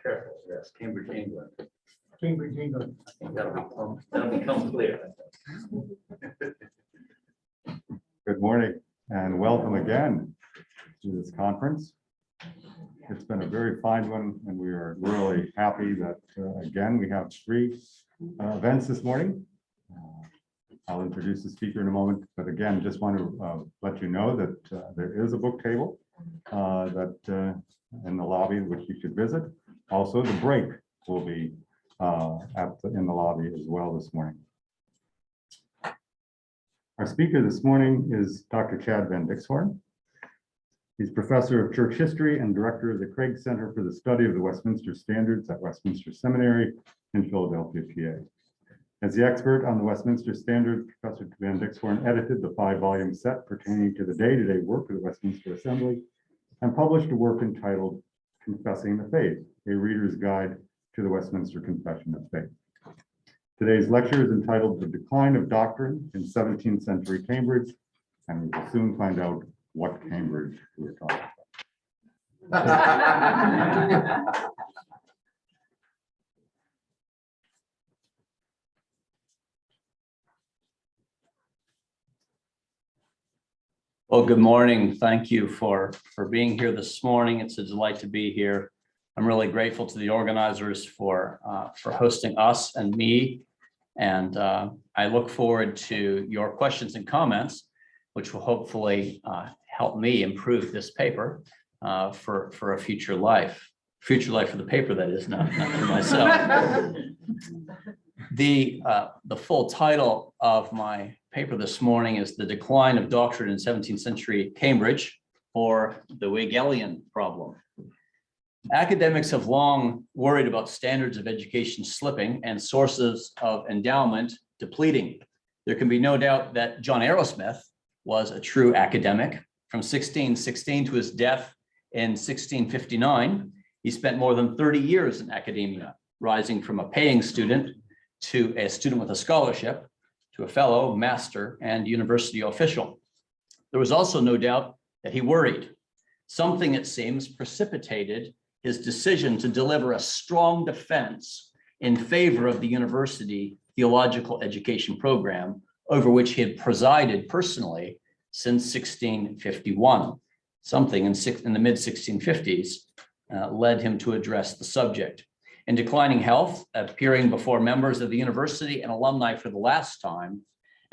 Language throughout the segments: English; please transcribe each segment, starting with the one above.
Careful, yes, Cambridge, England. Cambridge, England. I think that'll become clear. Good morning and welcome again to this conference. It's been a very fine one and we are really happy that again we have three events this morning. I'll introduce the speaker in a moment, but again just want to let you know that there is a book table in the lobby which you should visit. Also the break will be in the lobby as well this morning. Our speaker this morning is Dr. Chad Van Dixhoorn. He's professor of church history and director of the Craig Center for the Study of the Westminster Standards at Westminster Seminary in Philadelphia, PA. As the expert on the Westminster Standards, Professor Van Dixhoorn edited the 5-volume set pertaining to the day-to-day work of the Westminster Assembly and published a work entitled Confessing the Faith, a Reader's Guide to the Westminster Confession of Faith. Today's lecture is entitled The Decline of Doctrine in 17th Century Cambridge, and we will soon find out what Cambridge we're talking about. Well, good morning. Thank you for being here this morning. It's a delight to be here. I'm really grateful to the organizers for hosting us and me. And I look forward to your questions and comments, which will hopefully help me improve this paper for a future life for the paper, that is, not for myself. The full title of my paper this morning is The Decline of Doctrine in 17th Century Cambridge, or the Wegelian Problem. Academics have long worried about standards of education slipping and sources of endowment depleting. There can be no doubt that John Arrowsmith was a true academic. From 1616 to his death in 1659, he spent more than 30 years in academia, rising from a paying student to a student with a scholarship, to a fellow, master, and university official. There was also no doubt that he worried. Something, it seems, precipitated his decision to deliver a strong defense in favor of the university theological education program, over which he had presided personally since 1651. Something in the mid-1650s led him to address the subject. In declining health, appearing before members of the university and alumni for the last time,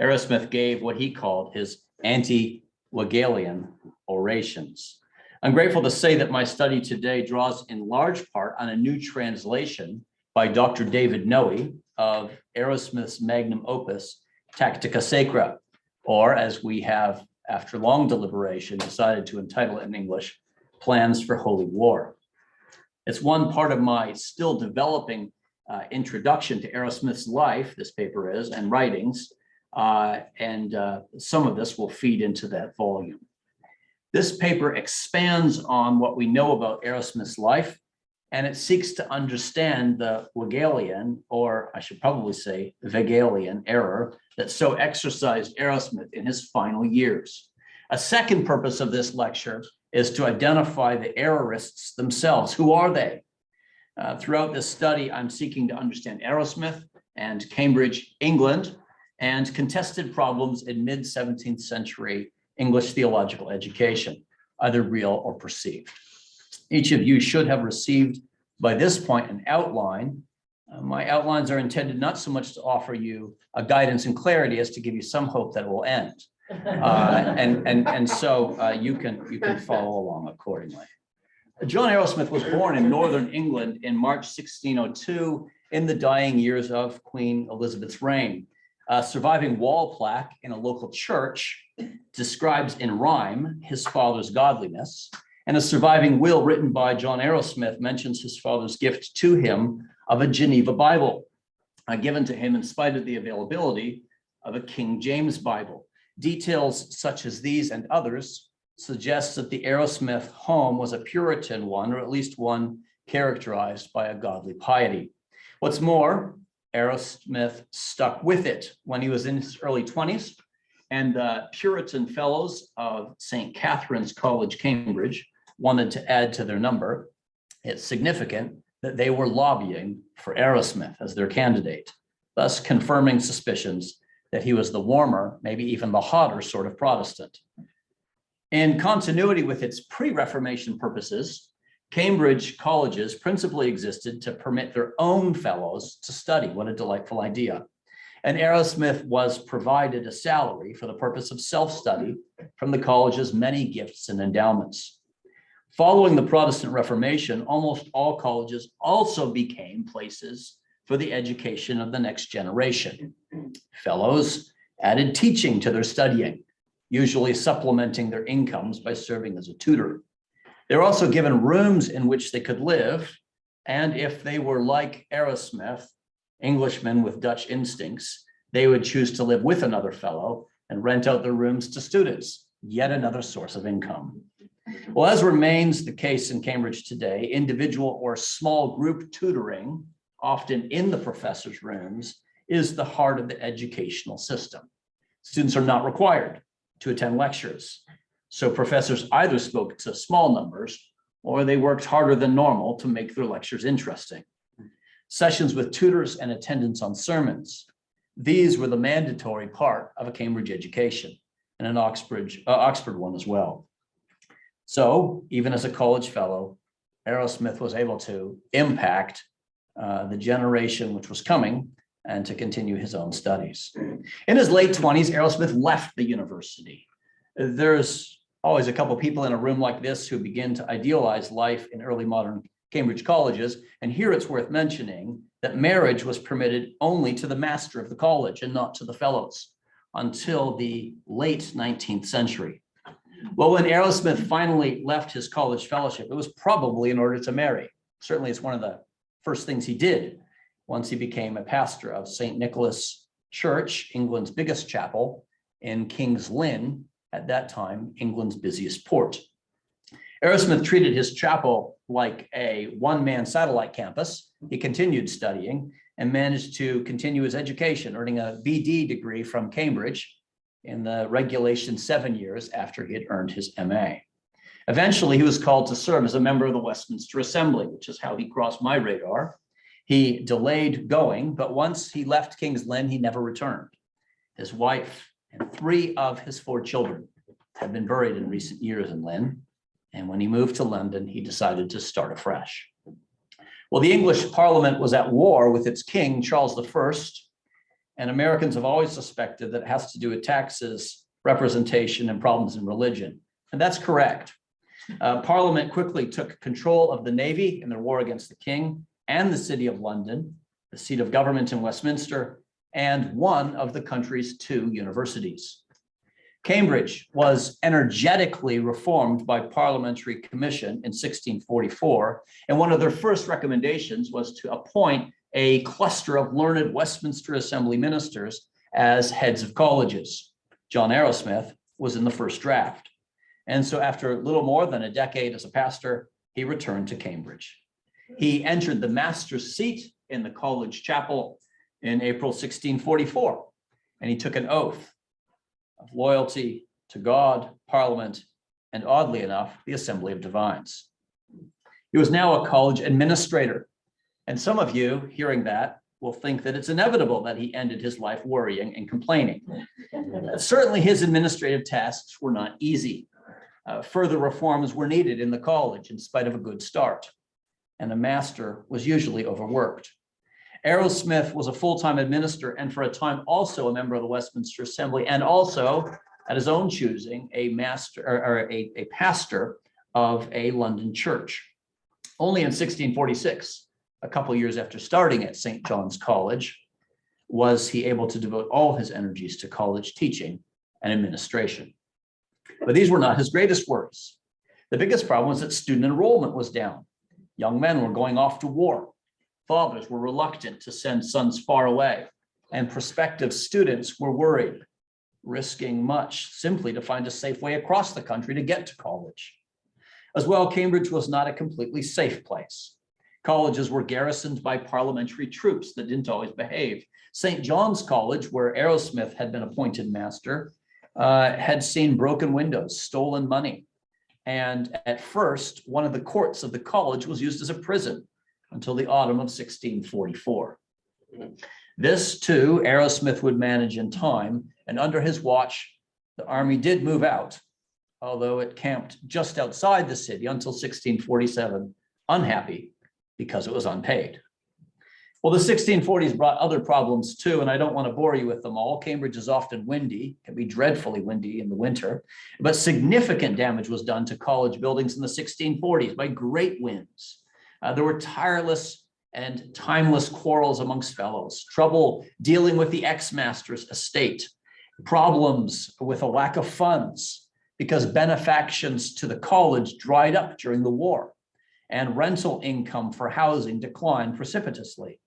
Arrowsmith gave what he called his anti-Wegelian orations. I'm grateful to say that my study today draws in large part on a new translation by Dr. David Noe of Arrowsmith's magnum opus, Tactica Sacra, or as we have, after long deliberation, decided to entitle it in English, Plans for Holy War. It's one part of my still developing introduction to Arrowsmith's life, this paper is, and writings, and some of this will feed into that volume. This paper expands on what we know about Arrowsmith's life, and it seeks to understand the Wegelian, or I should probably say Wegelian error that so exercised Arrowsmith in his final years. A second purpose of this lecture is to identify the errorists themselves. Who are they? Throughout this study, I'm seeking to understand Arrowsmith and Cambridge, England, and contested problems in mid-17th century English theological education, either real or perceived. Each of you should have received by this point an outline. My outlines are intended not so much to offer you a guidance and clarity as to give you some hope that it will end. So you can follow along accordingly. John Arrowsmith was born in northern England in March 1602 in the dying years of Queen Elizabeth's reign. A surviving wall plaque in a local church describes in rhyme his father's godliness, and a surviving will written by John Arrowsmith mentions his father's gift to him of a Geneva Bible, given to him in spite of the availability of a King James Bible. Details such as these and others suggest that the Arrowsmith home was a Puritan one, or at least one characterized by a godly piety. What's more, Arrowsmith stuck with it when he was in his early 20s, and the Puritan Fellows of St. Catherine's College, Cambridge, wanted to add to their number. It's significant that they were lobbying for Arrowsmith as their candidate, thus confirming suspicions that he was the warmer, maybe even the hotter sort of Protestant. In continuity with its pre-Reformation purposes, Cambridge colleges principally existed to permit their own fellows to study. What a delightful idea. And Arrowsmith was provided a salary for the purpose of self-study from the college's many gifts and endowments. Following the Protestant Reformation, almost all colleges also became places for the education of the next generation. Fellows added teaching to their studying, usually supplementing their incomes by serving as a tutor. They were also given rooms in which they could live, and if they were like Arrowsmith, Englishmen with Dutch instincts, they would choose to live with another fellow and rent out their rooms to students, yet another source of income. Well, as remains the case in Cambridge today, individual or small group tutoring, often in the professors' rooms, is the heart of the educational system. Students are not required to attend lectures, so professors either spoke to small numbers or they worked harder than normal to make their lectures interesting. Sessions with tutors and attendance on sermons, these were the mandatory part of a Cambridge education, and an Oxford one as well. So even as a college fellow, Arrowsmith was able to impact the generation which was coming and to continue his own studies. In his late 20s, Arrowsmith left the university. There's always a couple people in a room like this who begin to idealize life in early modern Cambridge colleges. And here it's worth mentioning that marriage was permitted only to the master of the college and not to the fellows until the late 19th century. Well, when Arrowsmith finally left his college fellowship, it was probably in order to marry. Certainly it's one of the first things he did once he became a pastor of St. Nicholas Church, England's biggest chapel, in King's Lynn, at that time, England's busiest port. Arrowsmith treated his chapel like a one-man satellite campus. He continued studying and managed to continue his education, earning a BD degree from Cambridge in the regulation 7 years after he had earned his MA. Eventually, he was called to serve as a member of the Westminster Assembly, which is how he crossed my radar. He delayed going, but once he left King's Lynn, he never returned. His wife and 3 of his 4 children had been buried in recent years in Lynn. And when he moved to London, he decided to start afresh. Well, the English Parliament was at war with its king, Charles I, and Americans have always suspected that it has to do with taxes, representation, and problems in religion. And that's correct. Parliament quickly took control of the Navy in their war against the king and the city of London, the seat of government in Westminster, and one of the country's 2 universities. Cambridge was energetically reformed by Parliamentary Commission in 1644, and one of their first recommendations was to appoint a cluster of learned Westminster Assembly ministers as heads of colleges. John Arrowsmith was in the first draft. And so after little more than a decade as a pastor, he returned to Cambridge. He entered the master's seat in the college chapel in April 1644, and he took an oath of loyalty to God, Parliament, and oddly enough, the Assembly of Divines. He was now a college administrator, and some of you hearing that will think that it's inevitable that he ended his life worrying and complaining. Certainly his administrative tasks were not easy. Further reforms were needed in the college in spite of a good start, and the master was usually overworked. Arrowsmith was a full-time administrator and for a time also a member of the Westminster Assembly, and also at his own choosing a pastor of a London church. Only in 1646, a couple years after starting at St. John's College, was he able to devote all his energies to college teaching and administration. But these were not his greatest worries. The biggest problem was that student enrollment was down. Young men were going off to war. Fathers were reluctant to send sons far away, and prospective students were worried, risking much simply to find a safe way across the country to get to college. As well, Cambridge was not a completely safe place. Colleges were garrisoned by parliamentary troops that didn't always behave. St. John's College, where Arrowsmith had been appointed master, had seen broken windows, stolen money. And at first, one of the courts of the college was used as a prison. until the autumn of 1644. This too, Arrowsmith would manage in time, and under his watch, the army did move out, although it camped just outside the city until 1647, unhappy because it was unpaid. Well, the 1640s brought other problems too, and I don't want to bore you with them all. Cambridge is often windy, can be dreadfully windy in the winter, but significant damage was done to college buildings in the 1640s by great winds. There were tireless and timeless quarrels amongst fellows, trouble dealing with the ex-master's estate, problems with a lack of funds because benefactions to the college dried up during the war, and rental income for housing declined precipitously.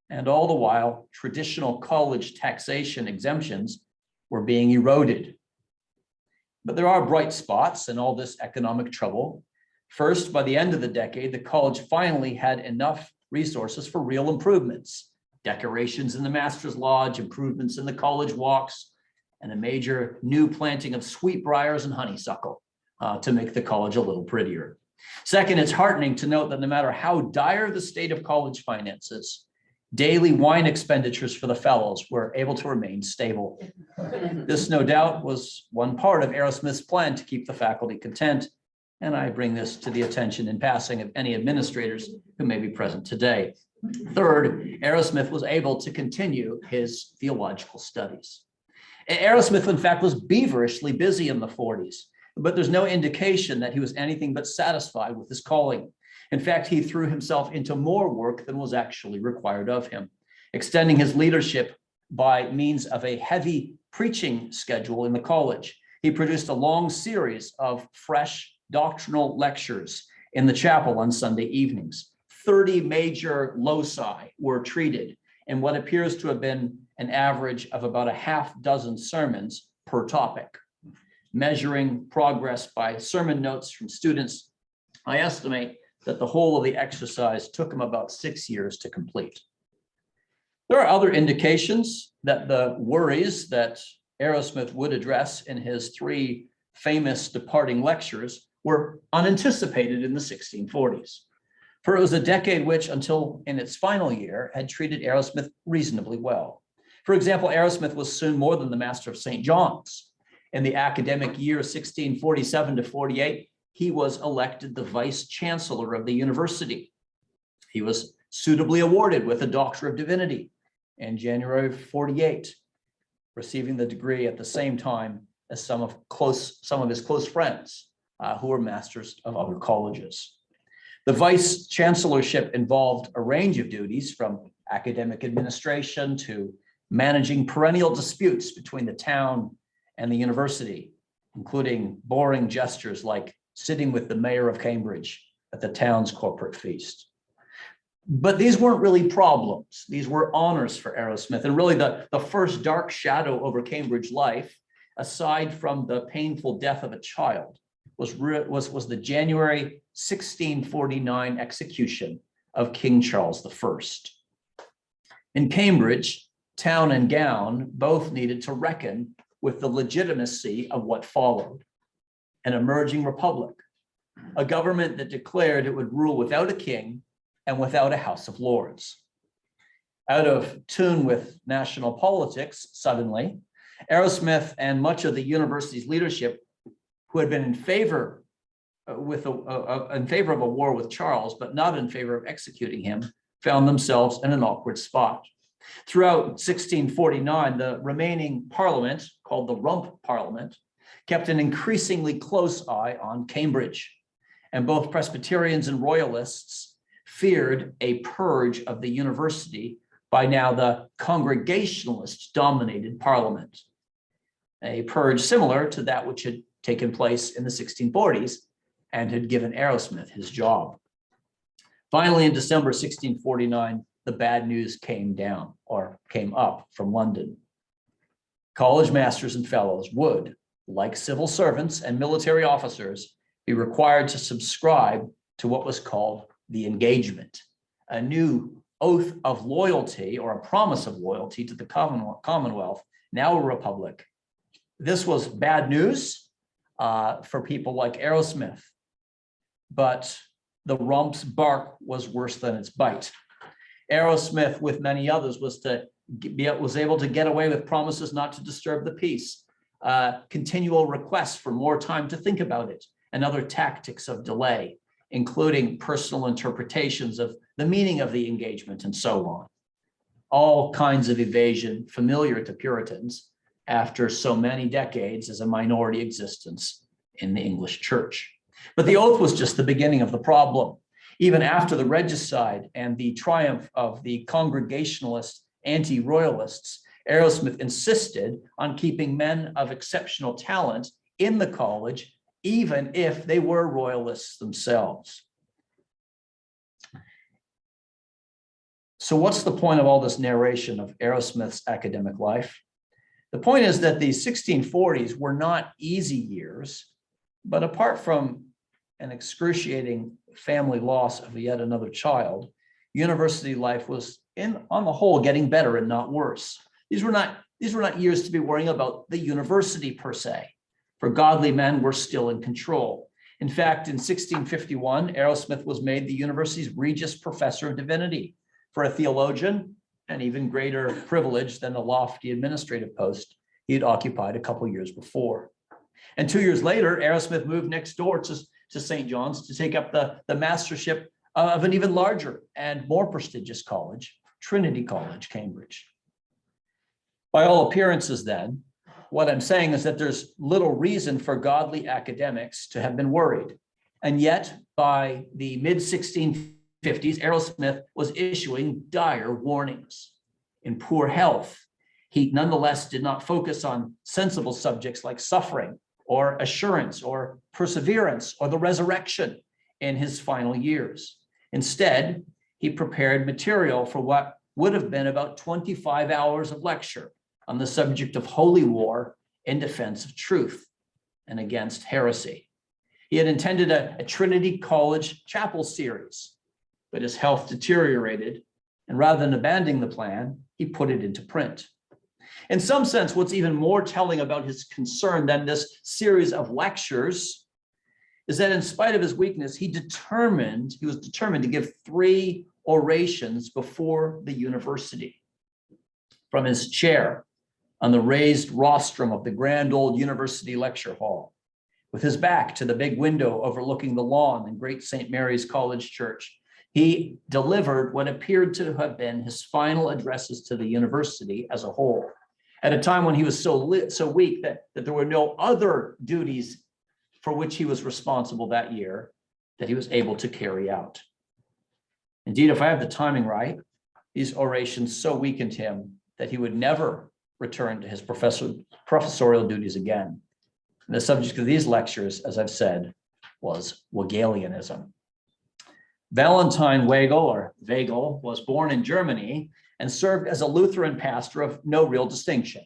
And all the while, traditional college taxation exemptions were being eroded. But there are bright spots in all this economic trouble. First, by the end of the decade, the college finally had enough resources for real improvements, decorations in the Master's Lodge, improvements in the college walks, and a major new planting of sweetbriars and honeysuckle to make the college a little prettier. Second, it's heartening to note that no matter how dire the state of college finances, daily wine expenditures for the fellows were able to remain stable. This, no doubt, was one part of Arrowsmith's plan to keep the faculty content, and I bring this to the attention in passing of any administrators who may be present today. Third, Arrowsmith was able to continue his theological studies. Arrowsmith, in fact, was beaverishly busy in the 40s, but there's no indication that he was anything but satisfied with his calling. In fact, he threw himself into more work than was actually required of him, extending his leadership by means of a heavy preaching schedule in the college. He produced a long series of fresh doctrinal lectures in the chapel on Sunday evenings. 30 major loci were treated in what appears to have been an average of about a half dozen sermons per topic. Measuring progress by sermon notes from students, I estimate that the whole of the exercise took him about 6 years to complete. There are other indications that the worries that Arrowsmith would address in his 3 famous departing lectures were unanticipated in the 1640s. For it was a decade which, until in its final year, had treated Arrowsmith reasonably well. For example, Arrowsmith was soon more than the Master of St. John's. In the academic year 1647 to 48, he was elected the Vice Chancellor of the university. He was suitably awarded with a Doctor of Divinity in January of 48, receiving the degree at the same time as some of his close friends who were masters of other colleges. The Vice Chancellorship involved a range of duties, from academic administration to managing perennial disputes between the town and the university, including boring gestures like sitting with the mayor of Cambridge at the town's corporate feast. But these weren't really problems. These were honors for Arrowsmith, and really the first dark shadow over Cambridge life, aside from the painful death of a child, was the January 1649 execution of King Charles I. In Cambridge, town and gown both needed to reckon with the legitimacy of what followed: an emerging republic, a government that declared it would rule without a king and without a House of Lords. Out of tune with national politics, suddenly, Arrowsmith and much of the university's leadership, who had been in favor of a war with Charles, but not in favor of executing him, found themselves in an awkward spot. Throughout 1649, the remaining parliament, called the Rump Parliament, kept an increasingly close eye on Cambridge, and both Presbyterians and Royalists feared a purge of the university by now the Congregationalist-dominated parliament, a purge similar to that which had taken place in the 1640s and had given Arrowsmith his job. Finally, in December 1649, the bad news came up from London. College masters and fellows would, like civil servants and military officers, be required to subscribe to what was called the engagement, a new oath of loyalty or a promise of loyalty to the Commonwealth, now a republic. This was bad news for people like Arrowsmith, but the rump's bark was worse than its bite. Arrowsmith, with many others, was able to get away with promises not to disturb the peace, continual requests for more time to think about it, and other tactics of delay, including personal interpretations of the meaning of the engagement and so on. All kinds of evasion familiar to Puritans after so many decades as a minority existence in the English church. But the oath was just the beginning of the problem. Even after the regicide and the triumph of the Congregationalist anti-royalists, Arrowsmith insisted on keeping men of exceptional talent in the college, even if they were royalists themselves. So what's the point of all this narration of Arrowsmith's academic life? The point is that the 1640s were not easy years, but apart from an excruciating family loss of yet another child, university life was, on the whole, getting better and not worse. These were not years to be worrying about the university per se, for godly men were still in control. In fact, in 1651, Arrowsmith was made the university's Regius Professor of Divinity. For a theologian, an even greater privilege than the lofty administrative post he had occupied a couple years before. And 2 years later, Arrowsmith moved next door to St. John's to take up the mastership of an even larger and more prestigious college, Trinity College, Cambridge. By all appearances then, what I'm saying is that there's little reason for godly academics to have been worried. And yet, by the mid-1650s, Arrowsmith was issuing dire warnings. In poor health, he nonetheless did not focus on sensible subjects like suffering or assurance or perseverance or the resurrection in his final years. Instead, he prepared material for what would have been about 25 hours of lecture on the subject of holy war in defense of truth and against heresy. He had intended a Trinity College chapel series, but his health deteriorated, and rather than abandoning the plan, he put it into print. In some sense, what's even more telling about his concern than this series of lectures is that in spite of his weakness, he was determined to give 3 orations before the university. From his chair on the raised rostrum of the grand old university lecture hall, with his back to the big window overlooking the lawn in Great St. Mary's College Church, he delivered what appeared to have been his final addresses to the university as a whole, at a time when he was so weak that there were no other duties for which he was responsible that year that he was able to carry out. Indeed, if I have the timing right, these orations so weakened him that he would never return to his professorial duties again. And the subject of these lectures, as I've said, was Wegelianism. Valentine Wegel was born in Germany and served as a Lutheran pastor of no real distinction.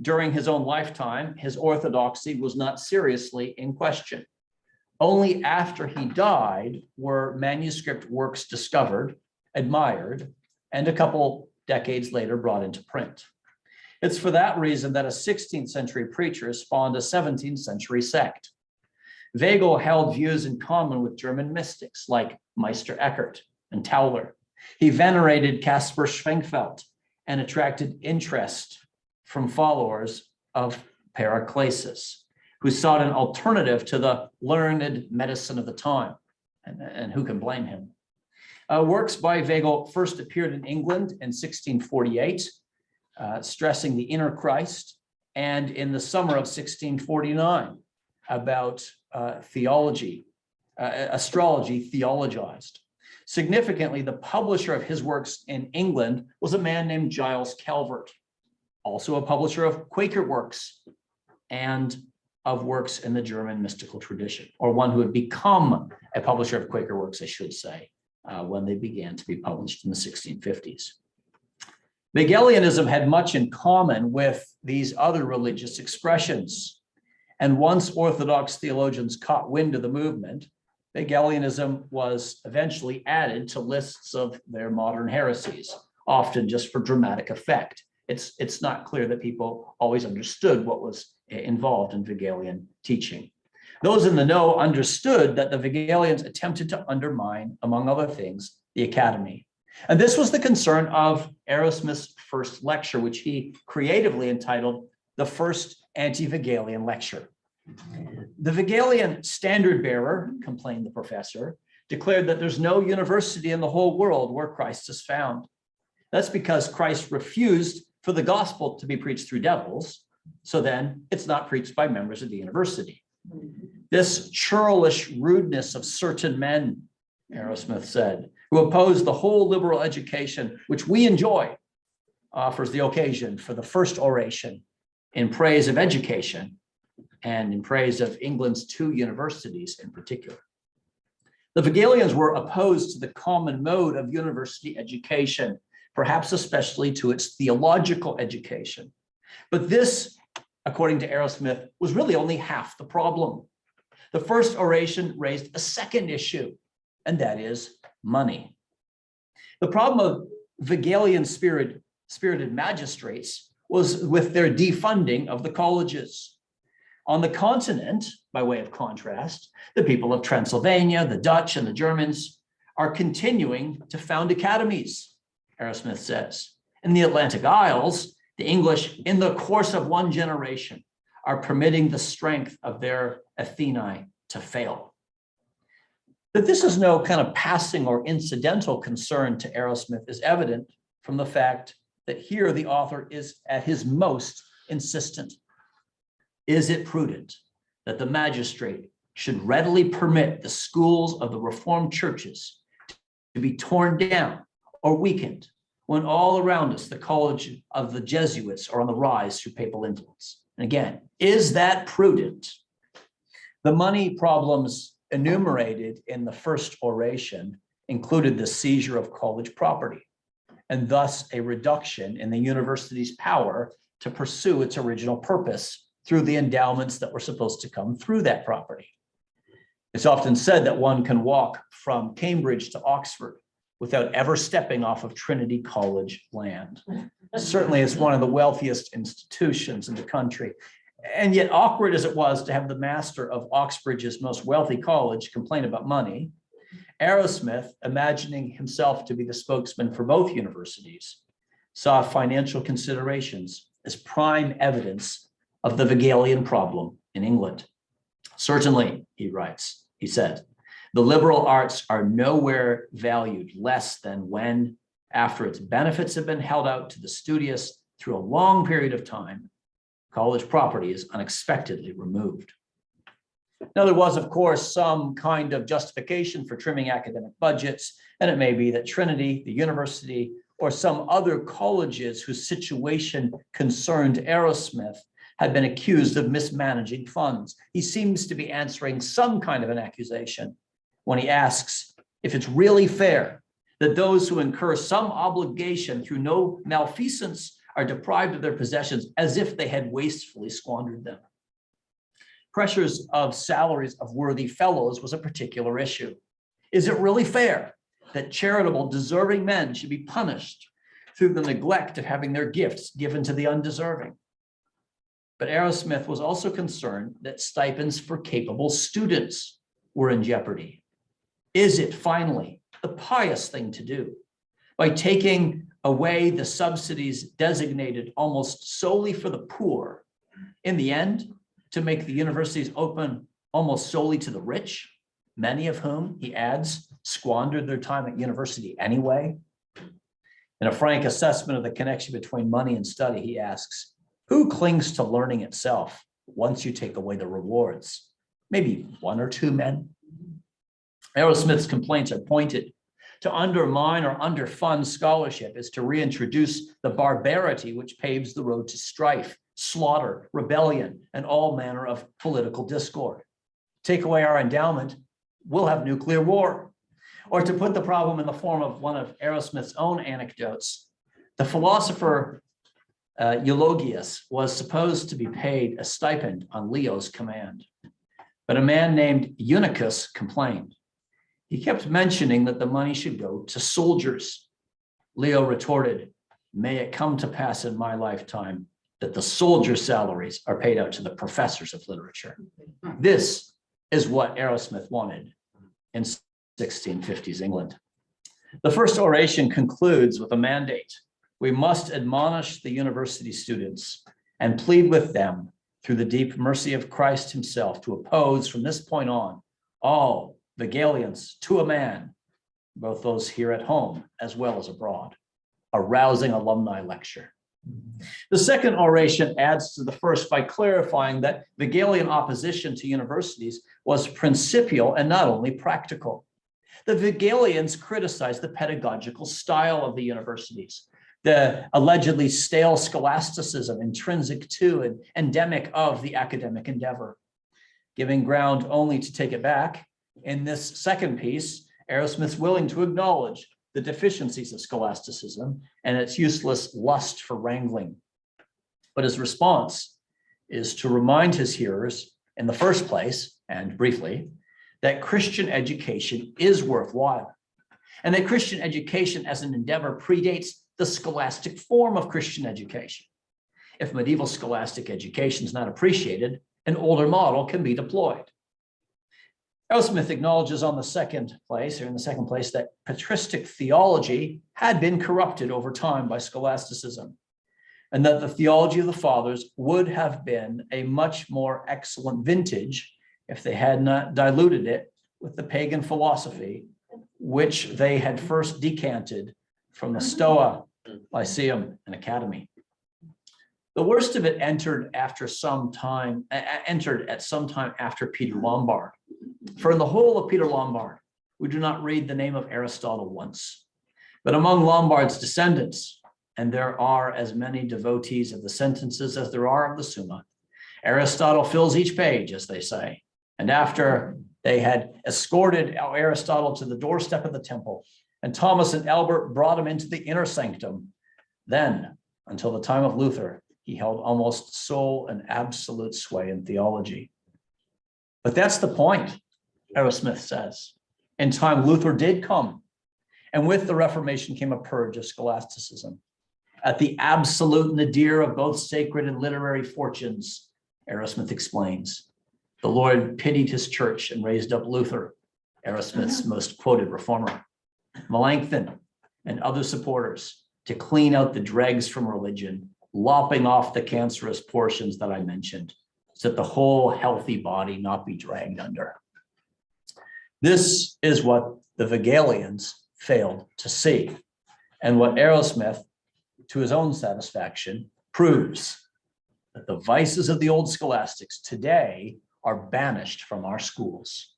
During his own lifetime, his orthodoxy was not seriously in question. Only after he died were manuscript works discovered, admired, and a couple decades later brought into print. It's for that reason that a 16th century preacher spawned a 17th century sect. Wegel held views in common with German mystics like Meister Eckhart and Tauler. He venerated Caspar Schwenkfeld and attracted interest from followers of Paracelsus, who sought an alternative to the learned medicine of the time. And who can blame him? Works by Wegel first appeared in England in 1648, stressing the inner Christ, and in the summer of 1649 about theology, astrology theologized. Significantly, the publisher of his works in England was a man named Giles Calvert, also a publisher of Quaker works and of works in the German mystical tradition, or one who had become a publisher of Quaker works, I should say, when they began to be published in the 1650s. Wegelianism had much in common with these other religious expressions. And once Orthodox theologians caught wind of the movement, Wegelianism was eventually added to lists of their modern heresies, often just for dramatic effect. It's not clear that people always understood what was involved in Wegelian teaching. Those in the know understood that the Hegelians attempted to undermine, among other things, the academy. And this was the concern of Arrowsmith's first lecture, which he creatively entitled The First Anti-Hegelian Lecture. The Hegelian standard bearer, complained the professor, declared that there's no university in the whole world where Christ is found. That's because Christ refused for the gospel to be preached through devils, so then it's not preached by members of the university. This churlish rudeness of certain men, Arrowsmith said, who oppose the whole liberal education which we enjoy, offers the occasion for the first oration in praise of education and in praise of England's two universities in particular. The Hegelians were opposed to the common mode of university education, perhaps especially to its theological education. But this, according to Arrowsmith, was really only half the problem. The first oration raised a second issue, and that is money. The problem of Hegelian spirited magistrates was with their defunding of the colleges. On the continent, by way of contrast, the people of Transylvania, the Dutch, and the Germans are continuing to found academies, Arrowsmith says. In the Atlantic Isles, the English, in the course of one generation, are permitting the strength of their Athenae to fail. That this is no kind of passing or incidental concern to Arrowsmith is evident from the fact that here the author is at his most insistent. Is it prudent that the magistrate should readily permit the schools of the Reformed churches to be torn down or weakened when all around us the college of the Jesuits are on the rise through papal influence? And again, is that prudent? The money problems enumerated in the first oration included the seizure of college property, and thus a reduction in the university's power to pursue its original purpose through the endowments that were supposed to come through that property. It's often said that one can walk from Cambridge to Oxford without ever stepping off of Trinity College land. Certainly it's one of the wealthiest institutions in the country. And yet, awkward as it was to have the master of Oxbridge's most wealthy college complain about money, Arrowsmith, imagining himself to be the spokesman for both universities, saw financial considerations as prime evidence of the Hegelian problem in England. Certainly, he writes, he said, the liberal arts are nowhere valued less than when, after its benefits have been held out to the studious through a long period of time, college property is unexpectedly removed. Now, there was, of course, some kind of justification for trimming academic budgets, and it may be that Trinity, the university, or some other colleges whose situation concerned Arrowsmith had been accused of mismanaging funds. He seems to be answering some kind of an accusation when he asks if it's really fair that those who incur some obligation through no malfeasance are deprived of their possessions as if they had wastefully squandered them. Pressures of salaries of worthy fellows was a particular issue. Is it really fair that charitable, deserving men should be punished through the neglect of having their gifts given to the undeserving? But Arrowsmith was also concerned that stipends for capable students were in jeopardy. Is it finally the pious thing to do, by taking away the subsidies designated almost solely for the poor, in the end, to make the universities open almost solely to the rich, many of whom, he adds, squandered their time at university anyway? In a frank assessment of the connection between money and study, he asks, who clings to learning itself once you take away the rewards? Maybe one or two men. Arrowsmith's complaints are pointed. To undermine or underfund scholarship is to reintroduce the barbarity which paves the road to strife, slaughter, rebellion, and all manner of political discord. Take away our endowment, we'll have nuclear war. Or to put the problem in the form of one of Arrowsmith's own anecdotes, the philosopher Eulogius was supposed to be paid a stipend on Leo's command, but a man named Eunuchus complained. He kept mentioning that the money should go to soldiers. Leo retorted, may it come to pass in my lifetime that the soldier salaries are paid out to the professors of literature. This is what Arrowsmith wanted in 1650s England. The first oration concludes with a mandate. We must admonish the university students and plead with them through the deep mercy of Christ himself to oppose from this point on all Hegelians to a man, both those here at home as well as abroad. A rousing alumni lecture. The second oration adds to the first by clarifying that Hegelian opposition to universities was principial and not only practical. The Hegelians criticized the pedagogical style of the universities, the allegedly stale scholasticism intrinsic to and endemic of the academic endeavor. Giving ground only to take it back, in this second piece, Arrowsmith's willing to acknowledge the deficiencies of scholasticism and its useless lust for wrangling. But his response is to remind his hearers, in the first place, and briefly, that Christian education is worthwhile, and that Christian education as an endeavor predates the scholastic form of Christian education. If medieval scholastic education is not appreciated, an older model can be deployed. Arrowsmith acknowledges in the second place, that patristic theology had been corrupted over time by scholasticism, and that the theology of the fathers would have been a much more excellent vintage if they had not diluted it with the pagan philosophy, which they had first decanted from the Stoa, Lyceum, and Academy. The worst of it entered at some time after Peter Lombard. For in the whole of Peter Lombard, we do not read the name of Aristotle once. But among Lombard's descendants, and there are as many devotees of the sentences as there are of the Summa, Aristotle fills each page, as they say. And after they had escorted Aristotle to the doorstep of the temple, and Thomas and Albert brought him into the inner sanctum, then, until the time of Luther, he held almost sole and absolute sway in theology. But that's the point, Arrowsmith says. In time, Luther did come, and with the Reformation came a purge of scholasticism. At the absolute nadir of both sacred and literary fortunes, Arrowsmith explains, the Lord pitied his church and raised up Luther, Arrowsmith's most quoted reformer, Melanchthon, and other supporters to clean out the dregs from religion, lopping off the cancerous portions that I mentioned, so that the whole healthy body not be dragged under. This is what the Hegelians failed to see, and what Arrowsmith, to his own satisfaction, proves that the vices of the old scholastics today are banished from our schools.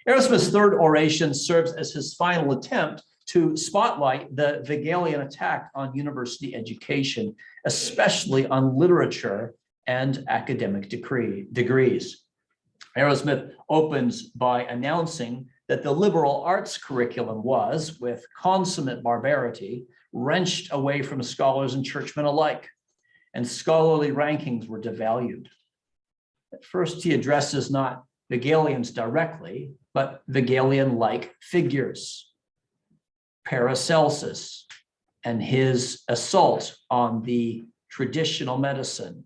Arrowsmith's third oration serves as his final attempt to spotlight the Hegelian attack on university education, especially on literature and academic degrees. Arrowsmith opens by announcing that the liberal arts curriculum was, with consummate barbarity, wrenched away from scholars and churchmen alike, and scholarly rankings were devalued. At first, he addresses not Hegelians directly, but Hegelian-like figures. Paracelsus and his assault on the traditional medicine.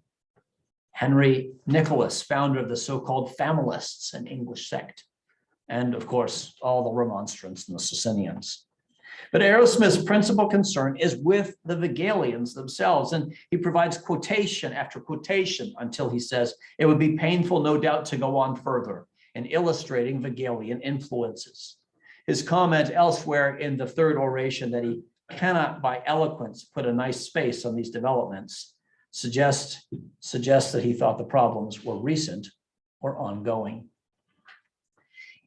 Henry Nicholas, founder of the so-called Familists, an English sect. And of course, all the Remonstrants and the Socinians. But Arrowsmith's principal concern is with the Hegelians themselves, and he provides quotation after quotation until he says, it would be painful, no doubt, to go on further in illustrating Hegelian influences. His comment elsewhere in the third oration that he cannot by eloquence put a nice space on these developments suggests that he thought the problems were recent or ongoing.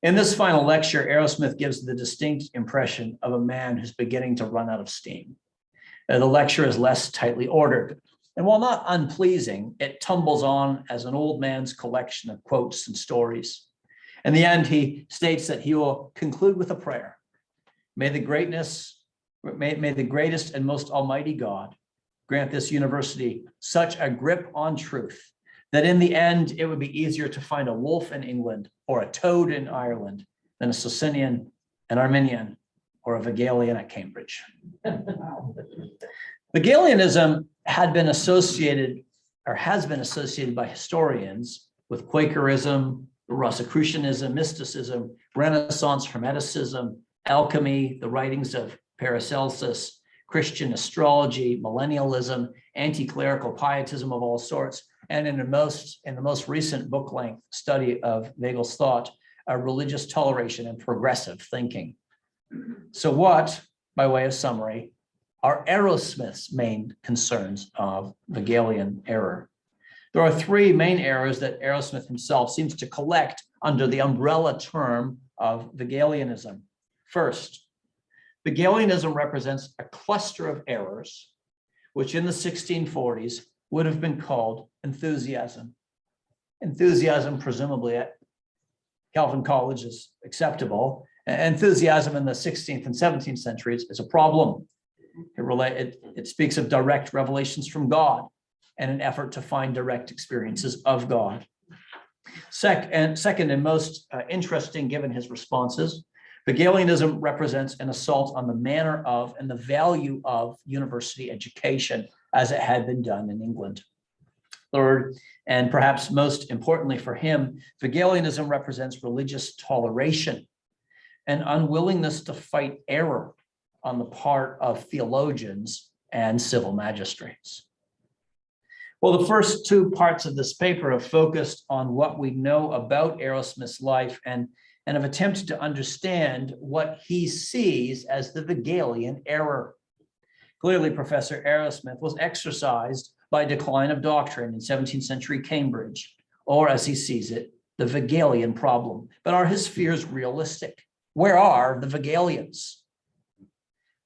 In this final lecture, Arrowsmith gives the distinct impression of a man who's beginning to run out of steam. The lecture is less tightly ordered, and while not unpleasing, it tumbles on as an old man's collection of quotes and stories. In the end, he states that he will conclude with a prayer. May the greatest and most almighty God grant this university such a grip on truth that in the end, it would be easier to find a wolf in England or a toad in Ireland than a Socinian, an Arminian, or a Hegelian at Cambridge. Hegelianism has been associated by historians with Quakerism, Rosicrucianism, mysticism, Renaissance Hermeticism, alchemy, the writings of Paracelsus, Christian astrology, millennialism, anti-clerical pietism of all sorts, and in the most recent book-length study of Wegel's thought, religious toleration and progressive thinking. So what, by way of summary, are Arrowsmith's main concerns of Hegelian error? There are three main errors that Arrowsmith himself seems to collect under the umbrella term of Hegelianism. First, Hegelianism represents a cluster of errors, which in the 1640s would have been called enthusiasm. Enthusiasm, presumably at Calvin College, is acceptable. Enthusiasm in the 16th and 17th centuries is a problem. It speaks of direct revelations from God and an effort to find direct experiences of God. Second, and most interesting given his responses, Hegelianism represents an assault on the manner of and the value of university education as it had been done in England. Third, and perhaps most importantly for him, Hegelianism represents religious toleration, an unwillingness to fight error on the part of theologians and civil magistrates. Well, the first two parts of this paper have focused on what we know about Arrowsmith's life and have attempted to understand what he sees as the Hegelian error. Clearly, Professor Arrowsmith was exercised by a decline of doctrine in 17th century Cambridge, or as he sees it, the Hegelian problem. But are his fears realistic? Where are the Hegelians?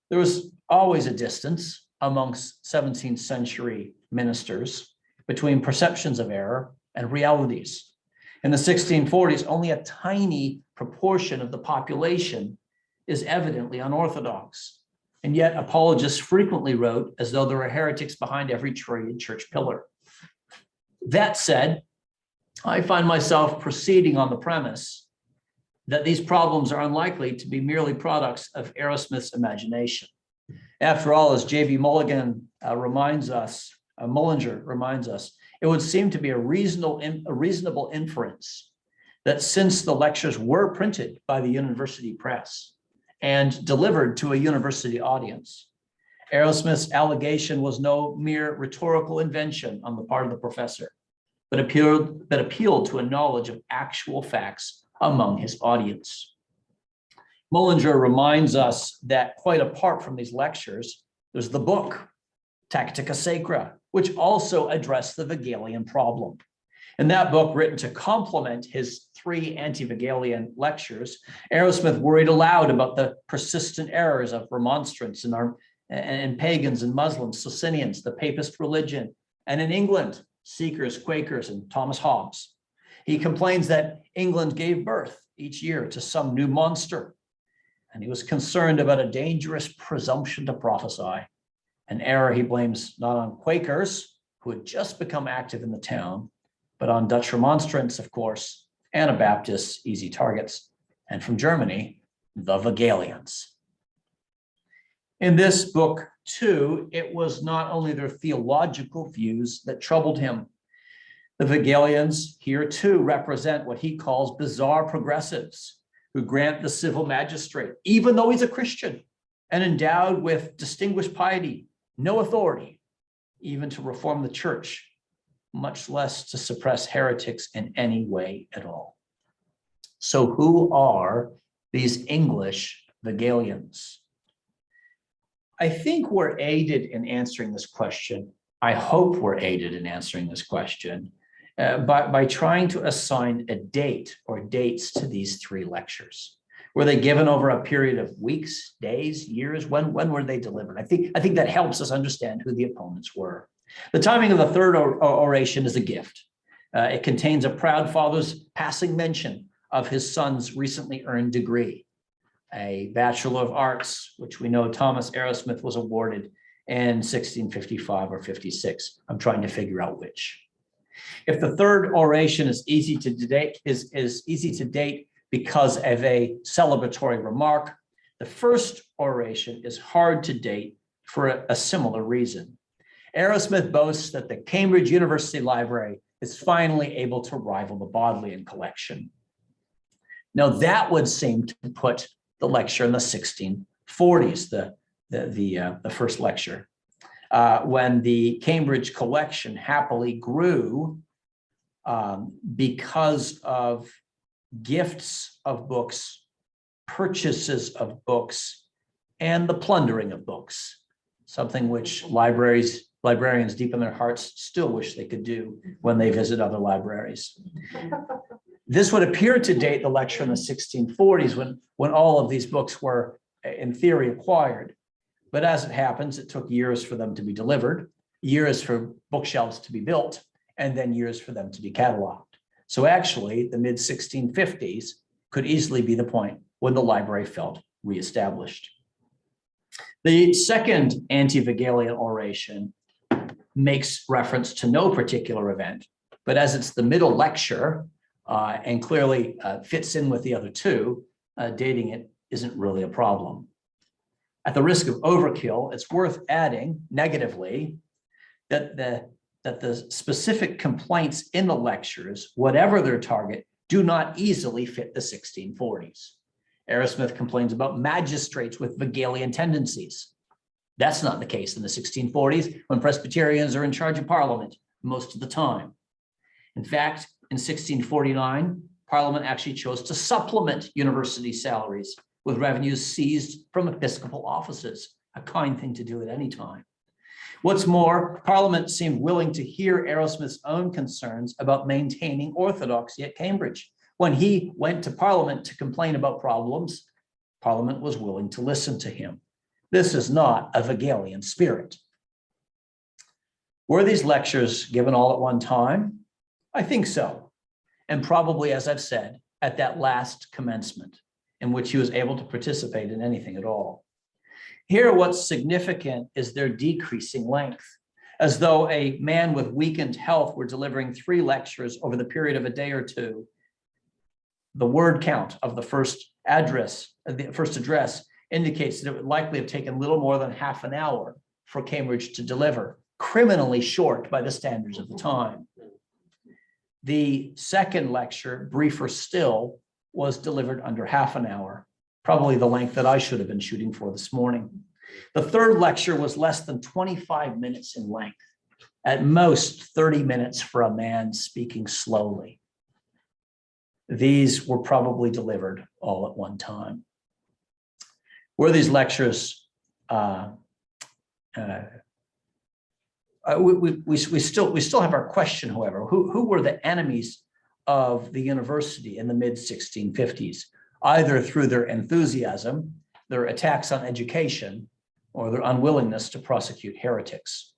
There was always a distance amongst 17th century ministers between perceptions of error and realities. In the 1640s, only a tiny proportion of the population is evidently unorthodox. And yet apologists frequently wrote as though there were heretics behind every tree and church pillar. That said, I find myself proceeding on the premise that these problems are unlikely to be merely products of Arrowsmith's imagination. After all, as J.B. Mullinger reminds us, it would seem to be a reasonable inference that since the lectures were printed by the university press and delivered to a university audience, Arrowsmith's allegation was no mere rhetorical invention on the part of the professor, but appealed to a knowledge of actual facts among his audience. Mullinger reminds us that quite apart from these lectures, there's the book, Tactica Sacra, which also addressed the Hegelian problem. In that book, written to complement his three anti-Hegelian lectures, Arrowsmith worried aloud about the persistent errors of remonstrants and pagans and Muslims, Socinians, the papist religion, and in England, Seekers, Quakers, and Thomas Hobbes. He complains that England gave birth each year to some new monster, and he was concerned about a dangerous presumption to prophesy, an error he blames not on Quakers, who had just become active in the town, but on Dutch remonstrants, of course, Anabaptists, easy targets, and from Germany, the Hegelians. In this book, too, it was not only their theological views that troubled him. The Hegelians here, too, represent what he calls bizarre progressives who grant the civil magistrate, even though he's a Christian and endowed with distinguished piety, no authority, even to reform the church, much less to suppress heretics in any way at all. So who are these English Hegelians? I think we're aided in answering this question. I hope we're aided in answering this question by trying to assign a date or dates to these three lectures. Were they given over a period of weeks, days, years? When were they delivered? I think that helps us understand who the opponents were. The timing of the third oration is a gift. It contains a proud father's passing mention of his son's recently earned degree, a Bachelor of Arts, which we know Thomas Arrowsmith was awarded in 1655 or 56. I'm trying to figure out which. If the third oration is easy to date because of a celebratory remark, the first oration is hard to date for a similar reason. Arrowsmith boasts that the Cambridge University Library is finally able to rival the Bodleian collection. Now that would seem to put the lecture in the 1640s, the first lecture, when the Cambridge collection happily grew because of gifts of books, purchases of books, and the plundering of books, something which librarians deep in their hearts still wish they could do when they visit other libraries. This would appear to date the lecture in the 1640s when all of these books were, in theory, acquired. But as it happens, it took years for them to be delivered, years for bookshelves to be built, and then years for them to be cataloged. So actually, the mid-1650s could easily be the point when the library felt reestablished. The second anti-Vegalian oration makes reference to no particular event, but as it's the middle lecture and clearly fits in with the other two, dating it isn't really a problem. At the risk of overkill, it's worth adding negatively that the specific complaints in the lectures, whatever their target, do not easily fit the 1640s. Arrowsmith complains about magistrates with Vegalian tendencies. That's not the case in the 1640s when Presbyterians are in charge of Parliament most of the time. In fact, in 1649, Parliament actually chose to supplement university salaries with revenues seized from episcopal offices, a kind thing to do at any time. What's more, Parliament seemed willing to hear Arrowsmith's own concerns about maintaining orthodoxy at Cambridge. When he went to Parliament to complain about problems, Parliament was willing to listen to him. This is not a Vegalian spirit. Were these lectures given all at one time? I think so. And probably, as I've said, at that last commencement in which he was able to participate in anything at all. Here, what's significant is their decreasing length, as though a man with weakened health were delivering 3 lectures over the period of a day or two. The word count of the first address indicates that it would likely have taken little more than half an hour for Cambridge to deliver, criminally short by the standards of the time. The second lecture, briefer still, was delivered under half an hour, probably the length that I should have been shooting for this morning. The third lecture was less than 25 minutes in length, at most 30 minutes for a man speaking slowly. These were probably delivered all at one time. Were these lectures, we still have our question, however, who were the enemies of the university in the mid-1650s, either through their enthusiasm, their attacks on education, or their unwillingness to prosecute heretics?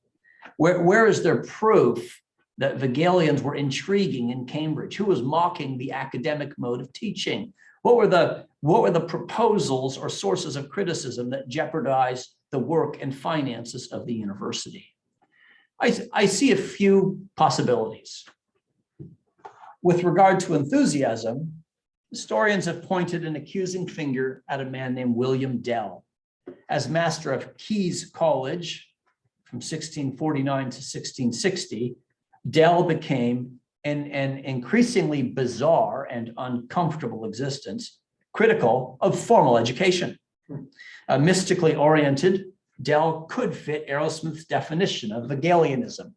Where is there proof that Vegalians were intriguing in Cambridge? Who was mocking the academic mode of teaching? What were the proposals or sources of criticism that jeopardized the work and finances of the university? I see a few possibilities. With regard to enthusiasm, historians have pointed an accusing finger at a man named William Dell. As master of Caius College from 1649 to 1660, Dell became an increasingly bizarre and uncomfortable existence, critical of formal education. Mystically oriented, Dell could fit Arrowsmith's definition of Vegalianism.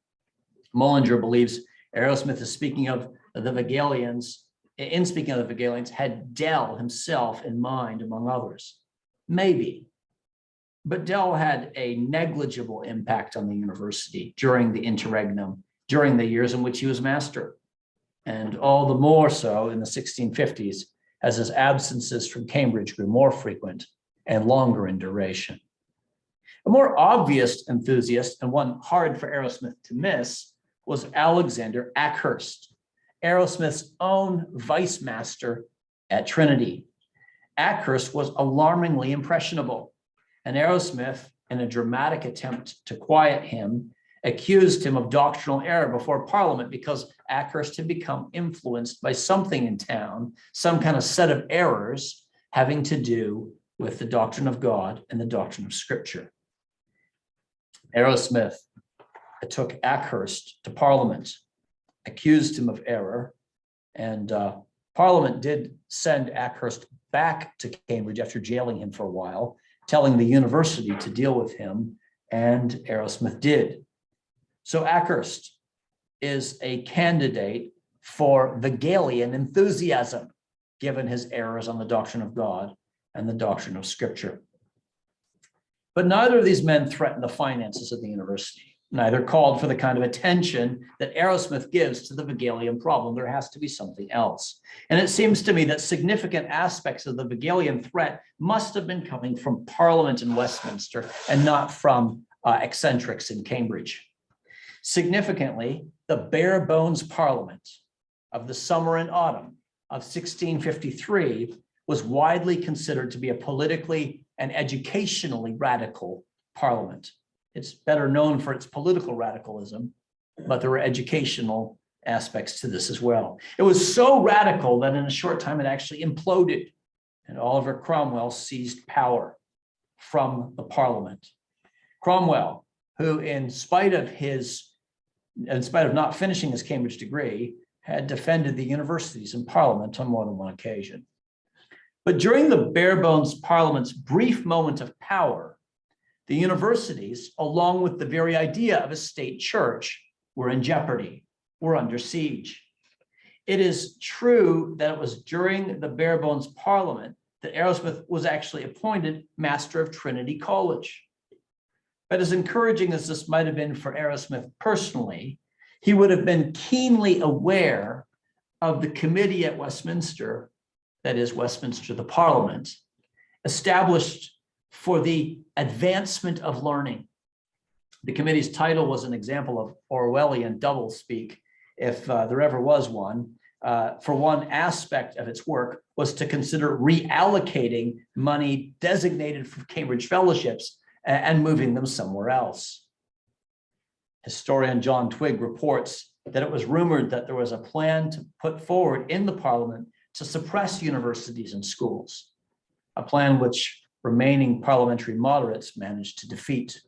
Mullinger believes Arrowsmith is speaking of the Vegalians, in speaking of the Vegalians, had Dell himself in mind, among others. Maybe. But Dell had a negligible impact on the university during the interregnum, during the years in which he was master, and all the more so in the 1650s as his absences from Cambridge grew more frequent and longer in duration. A more obvious enthusiast, and one hard for Arrowsmith to miss, was Alexander Ackhurst, Arrowsmith's own vice master at Trinity. Ackhurst was alarmingly impressionable, and Arrowsmith, in a dramatic attempt to quiet him, accused him of doctrinal error before Parliament because Ackhurst had become influenced by something in town, some kind of set of errors having to do with the doctrine of God and the doctrine of Scripture. Arrowsmith took Ackhurst to Parliament, accused him of error, and Parliament did send Ackhurst back to Cambridge after jailing him for a while, telling the university to deal with him, and Arrowsmith did. So Ackhurst is a candidate for Hegelian enthusiasm, given his errors on the doctrine of God and the doctrine of Scripture. But neither of these men threatened the finances of the university. Neither called for the kind of attention that Arrowsmith gives to the Hegelian problem. There has to be something else. And it seems to me that significant aspects of the Hegelian threat must have been coming from Parliament in Westminster and not from eccentrics in Cambridge. Significantly, the bare bones Parliament of the summer and autumn of 1653 was widely considered to be a politically and educationally radical Parliament. It's better known for its political radicalism, but there were educational aspects to this as well. It was so radical that in a short time it actually imploded, and Oliver Cromwell seized power from the Parliament. Cromwell, who in spite of not finishing his Cambridge degree, had defended the universities and Parliament on more than one occasion. But during the bare bones Parliament's brief moment of power, the universities, along with the very idea of a state church, were in jeopardy, were under siege. It is true that it was during the bare bones Parliament that Arrowsmith was actually appointed Master of Trinity College. But as encouraging as this might have been for Arrowsmith personally, he would have been keenly aware of the committee at Westminster, that is Westminster, the Parliament, established for the advancement of learning. The committee's title was an example of Orwellian doublespeak, if there ever was one. For one aspect of its work was to consider reallocating money designated for Cambridge fellowships and moving them somewhere else. Historian John Twigg reports that it was rumored that there was a plan to put forward in the Parliament to suppress universities and schools, a plan which remaining parliamentary moderates managed to defeat.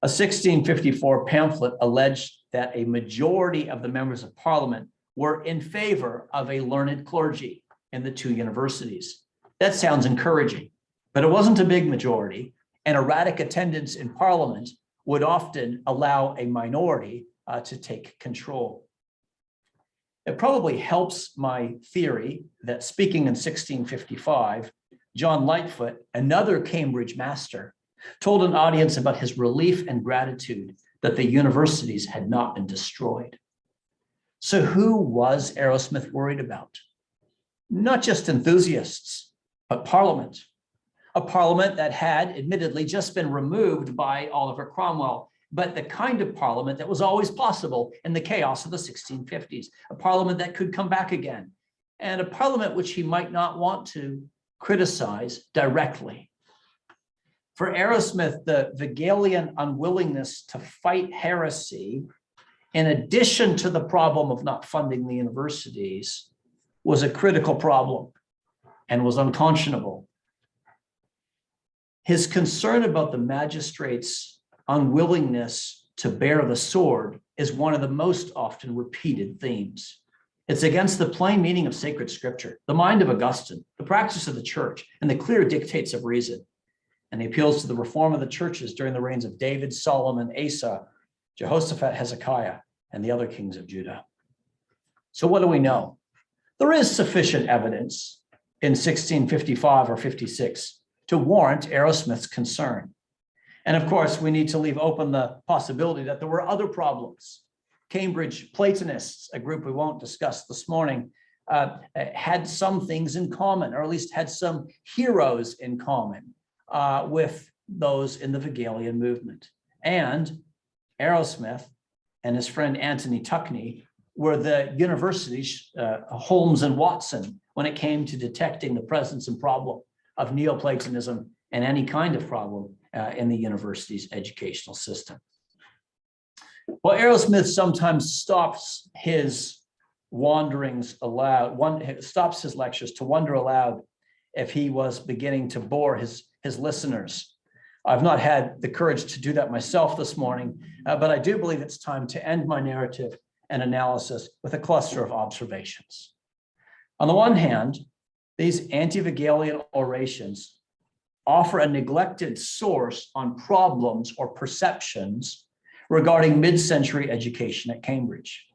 A 1654 pamphlet alleged that a majority of the members of Parliament were in favor of a learned clergy in the two universities. That sounds encouraging, but it wasn't a big majority, and erratic attendance in Parliament would often allow a minority to take control. It probably helps my theory that speaking in 1655, John Lightfoot, another Cambridge master, told an audience about his relief and gratitude that the universities had not been destroyed. So who was Arrowsmith worried about? Not just enthusiasts, but Parliament. A Parliament that had admittedly just been removed by Oliver Cromwell, but the kind of Parliament that was always possible in the chaos of the 1650s, a Parliament that could come back again, and a Parliament which he might not want to criticize directly. For Arrowsmith, the Hegelian unwillingness to fight heresy, in addition to the problem of not funding the universities, was a critical problem and was unconscionable. His concern about the magistrates' unwillingness to bear the sword is one of the most often repeated themes. It's against the plain meaning of sacred scripture, the mind of Augustine, the practice of the church, and the clear dictates of reason. And he appeals to the reform of the churches during the reigns of David, Solomon, Asa, Jehoshaphat, Hezekiah, and the other kings of Judah. So what do we know? There is sufficient evidence in 1655 or 56 to warrant Arrowsmith's concern. And of course, we need to leave open the possibility that there were other problems. Cambridge Platonists, a group we won't discuss this morning, had some things in common, or at least had some heroes in common with those in the Hegelian movement. And Arrowsmith and his friend Anthony Tuckney were the university's Holmes and Watson when it came to detecting the presence and problem of Neoplatonism and any kind of problem in the university's educational system. Well, Arrowsmith sometimes stops his wanderings aloud, stops his lectures to wonder aloud if he was beginning to bore his listeners. I've not had the courage to do that myself this morning, but I do believe it's time to end my narrative and analysis with a cluster of observations. On the one hand, these anti-Hegelian orations offer a neglected source on problems or perceptions regarding mid-century education at Cambridge.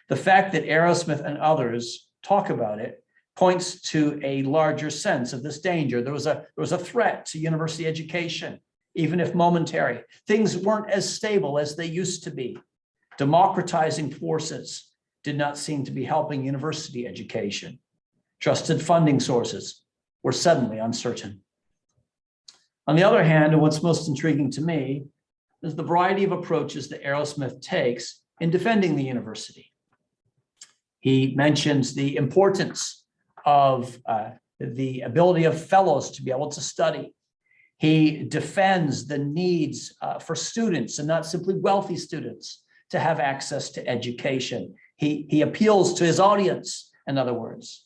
The fact that Arrowsmith and others talk about it points to a larger sense of this danger. There was a threat to university education, even if momentary. Things weren't as stable as they used to be. Democratizing forces did not seem to be helping university education. Trusted funding sources were suddenly uncertain. On the other hand, and what's most intriguing to me is the variety of approaches that Arrowsmith takes in defending the university. He mentions the importance of the ability of fellows to be able to study. He defends the needs for students, and not simply wealthy students, to have access to education. He appeals to his audience, in other words.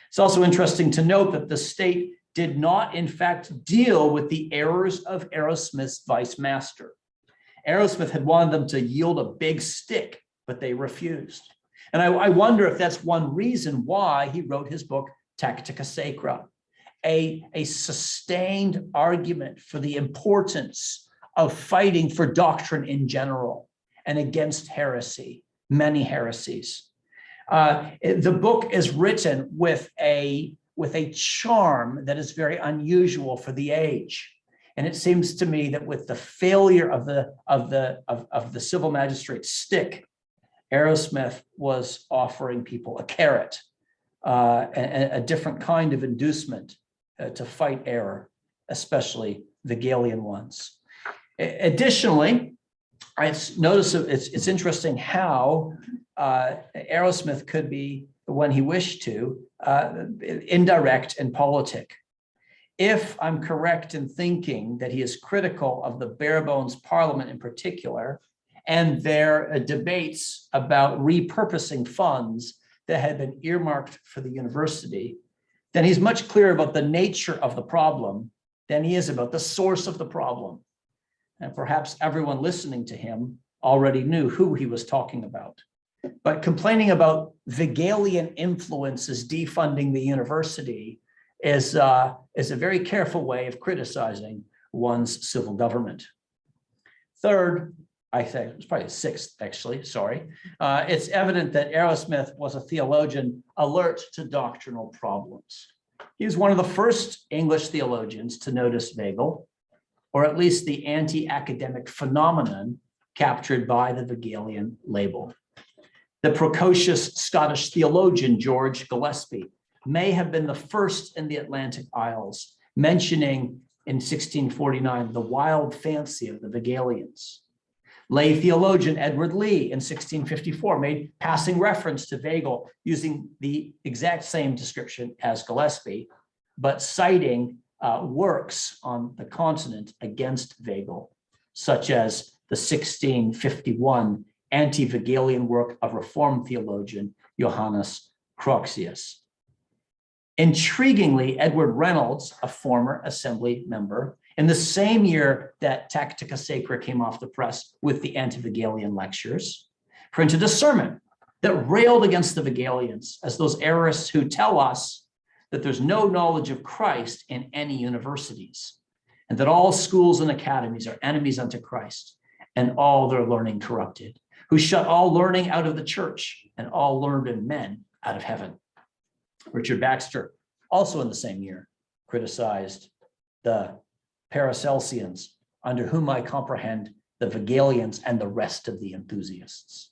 It's also interesting to note that the state did not, in fact, deal with the errors of Arrowsmith's vice master. Arrowsmith had wanted them to yield a big stick, but they refused. And I wonder if that's one reason why he wrote his book, Tactica Sacra, a sustained argument for the importance of fighting for doctrine in general and against heresy, many heresies. The book is written with a charm that is very unusual for the age. And it seems to me that with the failure of the civil magistrate's stick, Arrowsmith was offering people a carrot, a different kind of inducement to fight error, especially the Hegelian ones. Additionally, I notice it's interesting how Arrowsmith could be, when he wished to, indirect and politic. If I'm correct in thinking that he is critical of the bare bones parliament in particular, and their debates about repurposing funds that had been earmarked for the university, then he's much clearer about the nature of the problem than he is about the source of the problem. And perhaps everyone listening to him already knew who he was talking about. But complaining about Hegelian influences defunding the university is a very careful way of criticizing one's civil government. Third, I think, it's probably sixth, actually, sorry. It's evident that Arrowsmith was a theologian alert to doctrinal problems. He was one of the first English theologians to notice Hegel, or at least the anti-academic phenomenon captured by the Hegelian label. The precocious Scottish theologian George Gillespie may have been the first in the Atlantic Isles, mentioning in 1649 the wild fancy of the Hegelians. Lay theologian Edward Lee in 1654 made passing reference to Hegel using the exact same description as Gillespie, but citing works on the continent against Hegel, such as the 1651 anti-Hegelian work of Reformed theologian Johannes Croxius. Intriguingly, Edward Reynolds, a former assembly member, in the same year that Tactica Sacra came off the press with the anti-Hegelian lectures, printed a sermon that railed against the Hegelians as those errorists who tell us that there's no knowledge of Christ in any universities, and that all schools and academies are enemies unto Christ, and all their learning corrupted, who shut all learning out of the church and all learned men out of heaven. Richard Baxter, also in the same year, criticized the Paracelsians, under whom I comprehend the Hegelians and the rest of the enthusiasts.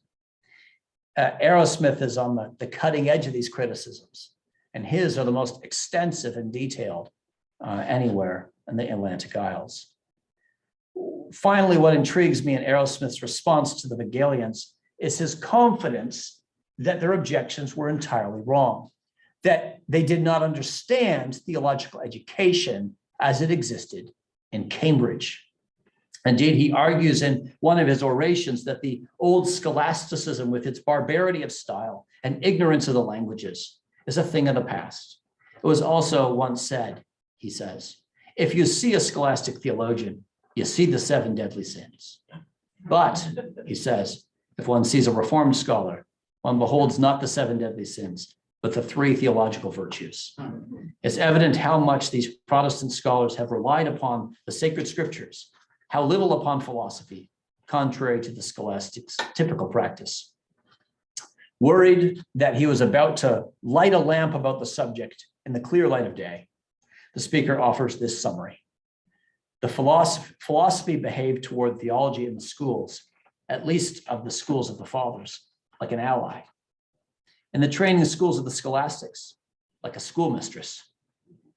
Arrowsmith is on the cutting edge of these criticisms, and his are the most extensive and detailed anywhere in the Atlantic Isles. Finally, what intrigues me in Arrowsmith's response to the Hegelians is his confidence that their objections were entirely wrong, that they did not understand theological education as it existed in Cambridge. Indeed, he argues in one of his orations that the old scholasticism, with its barbarity of style and ignorance of the languages, is a thing of the past. It was also once said, he says, if you see a scholastic theologian, you see the 7 deadly sins. But, he says, if one sees a Reformed scholar, one beholds not the 7 deadly sins, but the three theological virtues. It's evident how much these Protestant scholars have relied upon the sacred scriptures, how little upon philosophy, contrary to the scholastics' typical practice. Worried that he was about to light a lamp about the subject in the clear light of day, the speaker offers this summary. The philosophy behaved toward theology in the schools, at least of the schools of the fathers, like an ally. In the training schools of the scholastics, like a schoolmistress.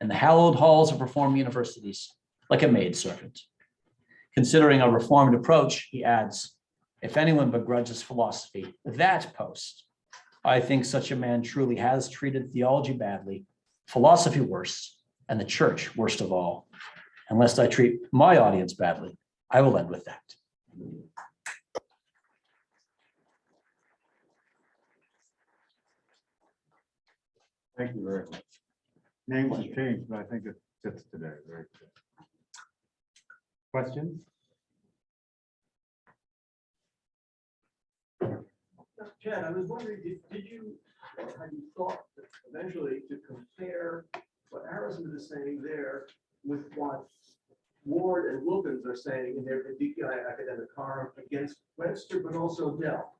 In the hallowed halls of reformed universities, like a maidservant. Considering a reformed approach, he adds, if anyone begrudges philosophy, that post, I think such a man truly has treated theology badly, philosophy worse, and the church worst of all. Unless I treat my audience badly, I will end with that. Thank you very much. Names have changed, but I think it fits today. Very good. Questions? Chad, I was wondering, did you, or had you thought eventually to compare what Arrowsmith is saying there with what Ward and Wilkins are saying in their DPI academic column against Webster, but also Dell?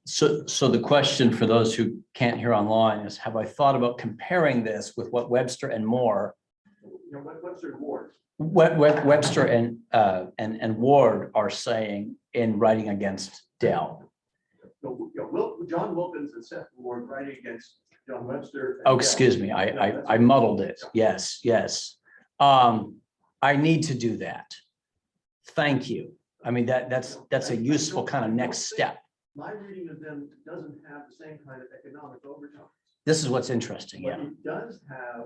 So the question for those who can't hear online is, have I thought about comparing this with what Webster and Moore, Webster and Ward. Webster and Ward are saying in writing against Dell? John Wilkins and Seth Ward writing against John Webster. Oh, excuse me, I muddled it. Yes. I need to do that. Thank you. I mean, that's a useful kind of next step. My reading of them doesn't have the same kind of economic overtones. This is what's interesting, But yeah. it does have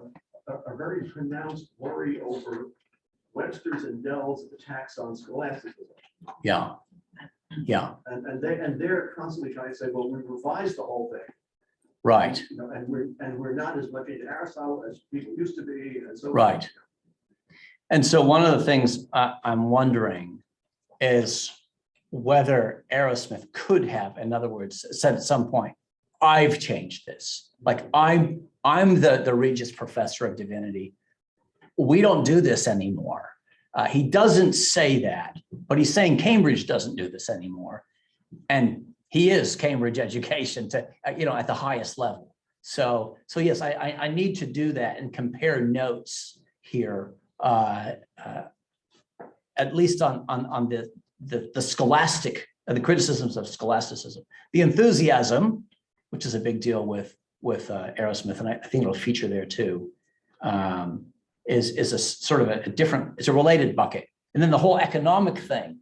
a very pronounced worry over Webster's and Dell's attacks on scholasticism. Yeah. And they're constantly trying to say, well, we revised the whole thing. Right. You know, and we're not as much into Aristotle as people used to be, and so Right. And so one of the things I'm wondering is whether Arrowsmith could have, in other words, said at some point, I've changed this. Like I'm the Regius Professor of Divinity. We don't do this anymore. He doesn't say that, but he's saying Cambridge doesn't do this anymore. And he is Cambridge education to, at the highest level. So yes, I need to do that and compare notes here, at least on the scholastic, the criticisms of scholasticism, the enthusiasm, which is a big deal with Arrowsmith, and I think it'll feature there too, is a sort of a different, it's a related bucket. And then the whole economic thing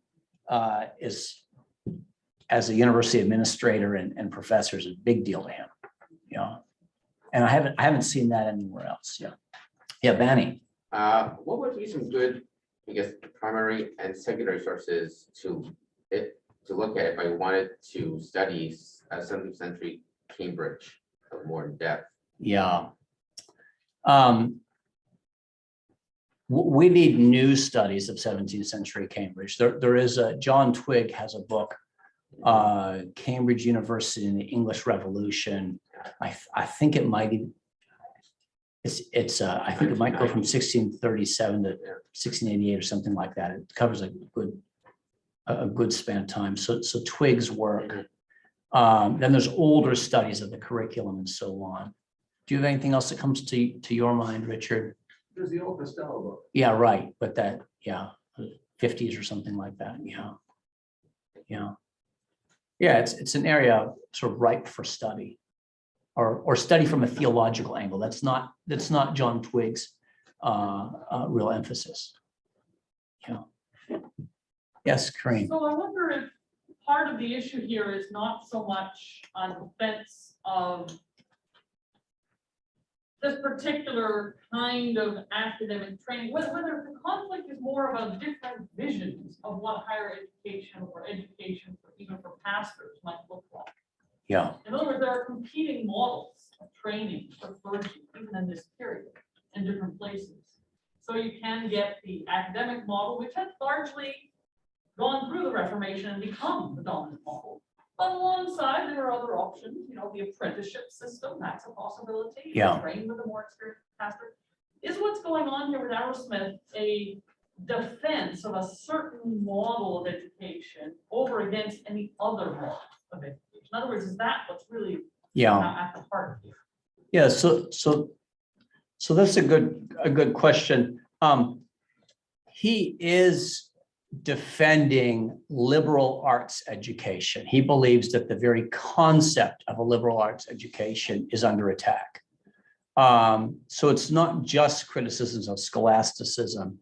is, as a university administrator and professor, is a big deal to him. And I haven't seen that anywhere else. Yeah, Banny. What would be some good, I guess, primary and secondary sources to look at if I wanted to study 17th century Cambridge more in depth? Yeah. We need new studies of 17th century Cambridge. There is John Twigg has a book, Cambridge University in the English Revolution. I think it might even, I think it might go from 1637 to 1688 or something like that. It covers a good span of time. So Twigg's work. Then there's older studies of the curriculum and so on. Do you have anything else that comes to your mind, Richard? there's the old Costello book. Yeah, right. But that, 50s or something like that. Yeah, it's an area sort of ripe for study, or study from a theological angle. That's not John Twigg's real emphasis. Yes, Corinne. So I wonder if part of the issue here is not so much on defense of this particular kind of academic training, whether the conflict is more about different visions of what higher education or education, even for pastors, might look like. Yeah. In other words, there are competing models of training for clergy, even in this period, in different places. So you can get the academic model, which has largely gone through the Reformation and become the dominant model. On one side, there are other options, the apprenticeship system, that's a possibility. Yeah. Train with a more experienced pastor. Is what's going on here with Arrowsmith a defense of a certain model of education over against any other model of education? In other words, is that what's really at the heart here? Yeah, so that's a good question. He is defending liberal arts education. He believes that the very concept of a liberal arts education is under attack. So it's not just criticisms of scholasticism.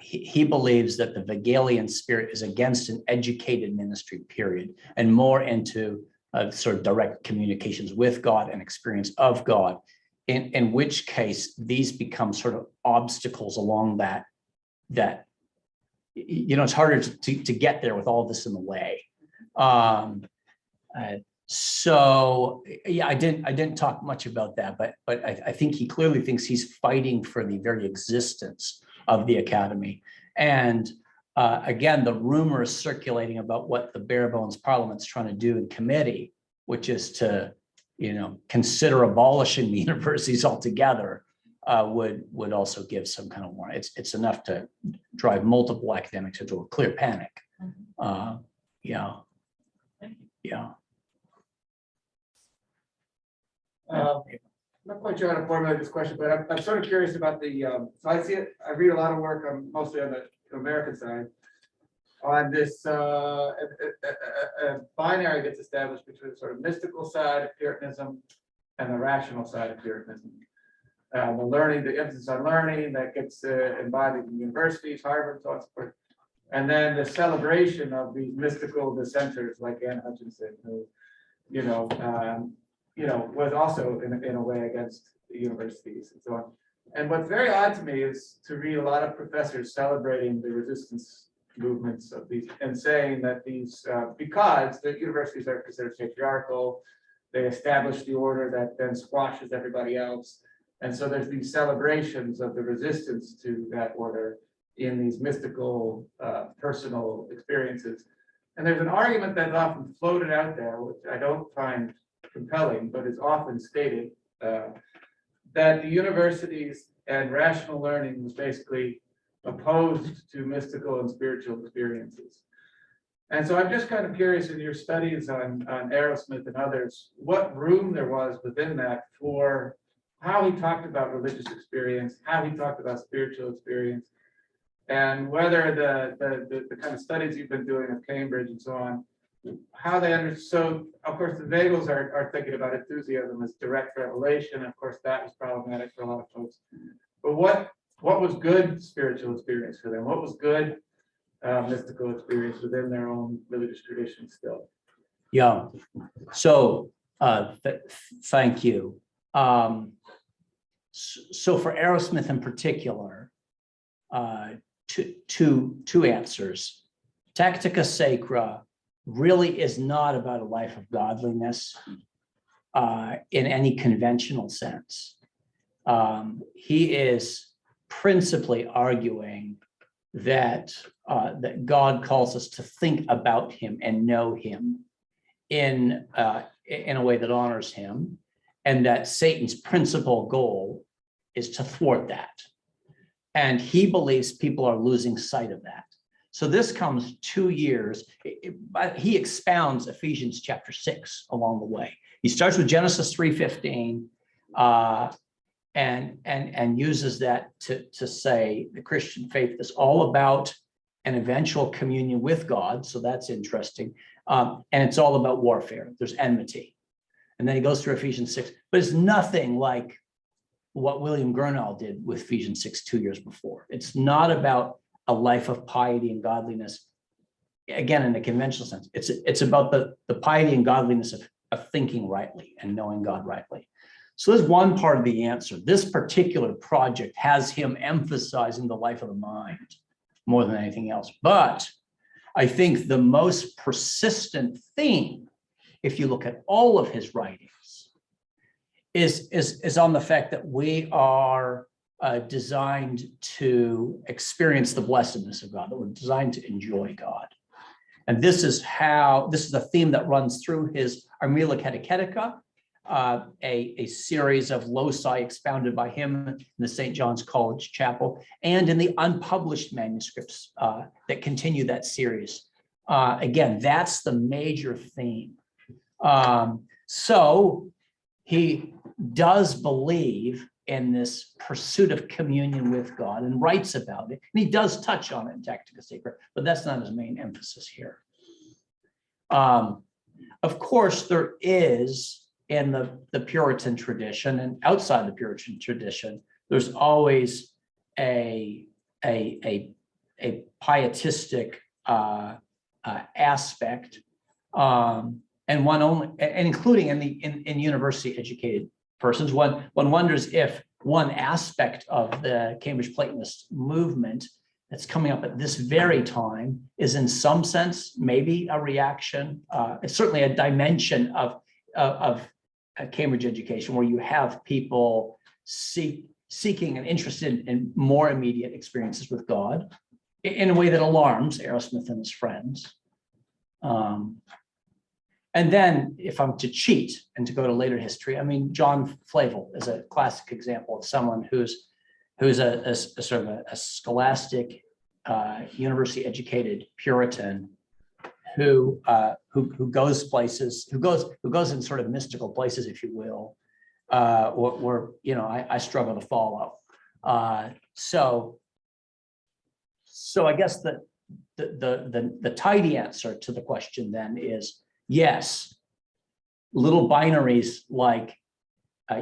He believes that the Hegelian spirit is against an educated ministry, period, and more into sort of direct communications with God and experience of God, in which case these become sort of obstacles along that it's harder to get there with all this in the way. So yeah, I didn't talk much about that, but I think he clearly thinks he's fighting for the very existence of the academy. And again, the rumors circulating about what the bare bones Parliament's trying to do in committee, which is to, consider abolishing the universities altogether, would also give some kind of warning. It's enough to drive multiple academics into a clear panic. Yeah. Not quite sure how to formulate this question, but I'm sort of curious about the, so I read a lot of work mostly on the American side on this a binary that's established between the sort of mystical side of Puritanism and the rational side of Puritanism. The emphasis on learning that gets embodied in universities, Harvard, so on and so forth. And then the celebration of these mystical dissenters like Anne Hutchinson, who, was also in a way against the universities and so on. And what's very odd to me is to read a lot of professors celebrating the resistance movements of these and saying that these, because the universities are considered patriarchal, they establish the order that then squashes everybody else. And so there's these celebrations of the resistance to that order in these mystical, personal experiences. And there's an argument that's often floated out there, which I don't find compelling, but is often stated, that the universities and rational learning was basically opposed to mystical and spiritual experiences. And so I'm just kind of curious in your studies on Arrowsmith and others, what room there was within that for how he talked about religious experience, how he talked about spiritual experience, and whether the kind of studies you've been doing at Cambridge and so on, how they understood. So of course the Vagels are thinking about enthusiasm as direct revelation. Of course that was problematic for a lot of folks. But what was good spiritual experience for them? What was good mystical experience within their own religious tradition still? Yeah. So thank you. So for Arrowsmith in particular, two answers. Tactica Sacra really is not about a life of godliness in any conventional sense. He is principally arguing that God calls us to think about him and know him in a way that honors him, and that Satan's principal goal is to thwart that. And he believes people are losing sight of that. So this comes 2 years. He expounds Ephesians chapter 6 along the way. He starts with Genesis 3:15 and uses that to say the Christian faith is all about an eventual communion with God. So that's interesting. And it's all about warfare. There's enmity. And then he goes through Ephesians 6, but it's nothing like what William Gurnall did with Ephesians 6 2 years before. It's not about a life of piety and godliness, again, in the conventional sense. It's about the piety and godliness of thinking rightly and knowing God rightly. So there's one part of the answer. This particular project has him emphasizing the life of the mind more than anything else. But I think the most persistent theme, if you look at all of his writings, is on the fact that we are designed to experience the blessedness of God, that we're designed to enjoy God. And this is a theme that runs through his Armila Catechetica, a series of loci expounded by him in the St. John's College Chapel, and in the unpublished manuscripts that continue that series. Again, that's the major theme. So he does believe in this pursuit of communion with God and writes about it. And he does touch on it in Tactica Sacra, but that's not his main emphasis here. Of course, there is in the Puritan tradition and outside the Puritan tradition, there's always a pietistic aspect, and one only, and including in university educated persons. One wonders if one aspect of the Cambridge Platonist movement that's coming up at this very time is in some sense maybe a reaction. It's certainly a dimension of Cambridge education where you have people seeking and interested in more immediate experiences with God in a way that alarms Arrowsmith and his friends. And then if I'm to cheat and to go to later history, I mean, John Flavel is a classic example of someone who's a sort of a scholastic, university educated Puritan who goes places, who goes in sort of mystical places, if you will, where I struggle to follow. So I guess the tidy answer to the question then is yes, little binaries like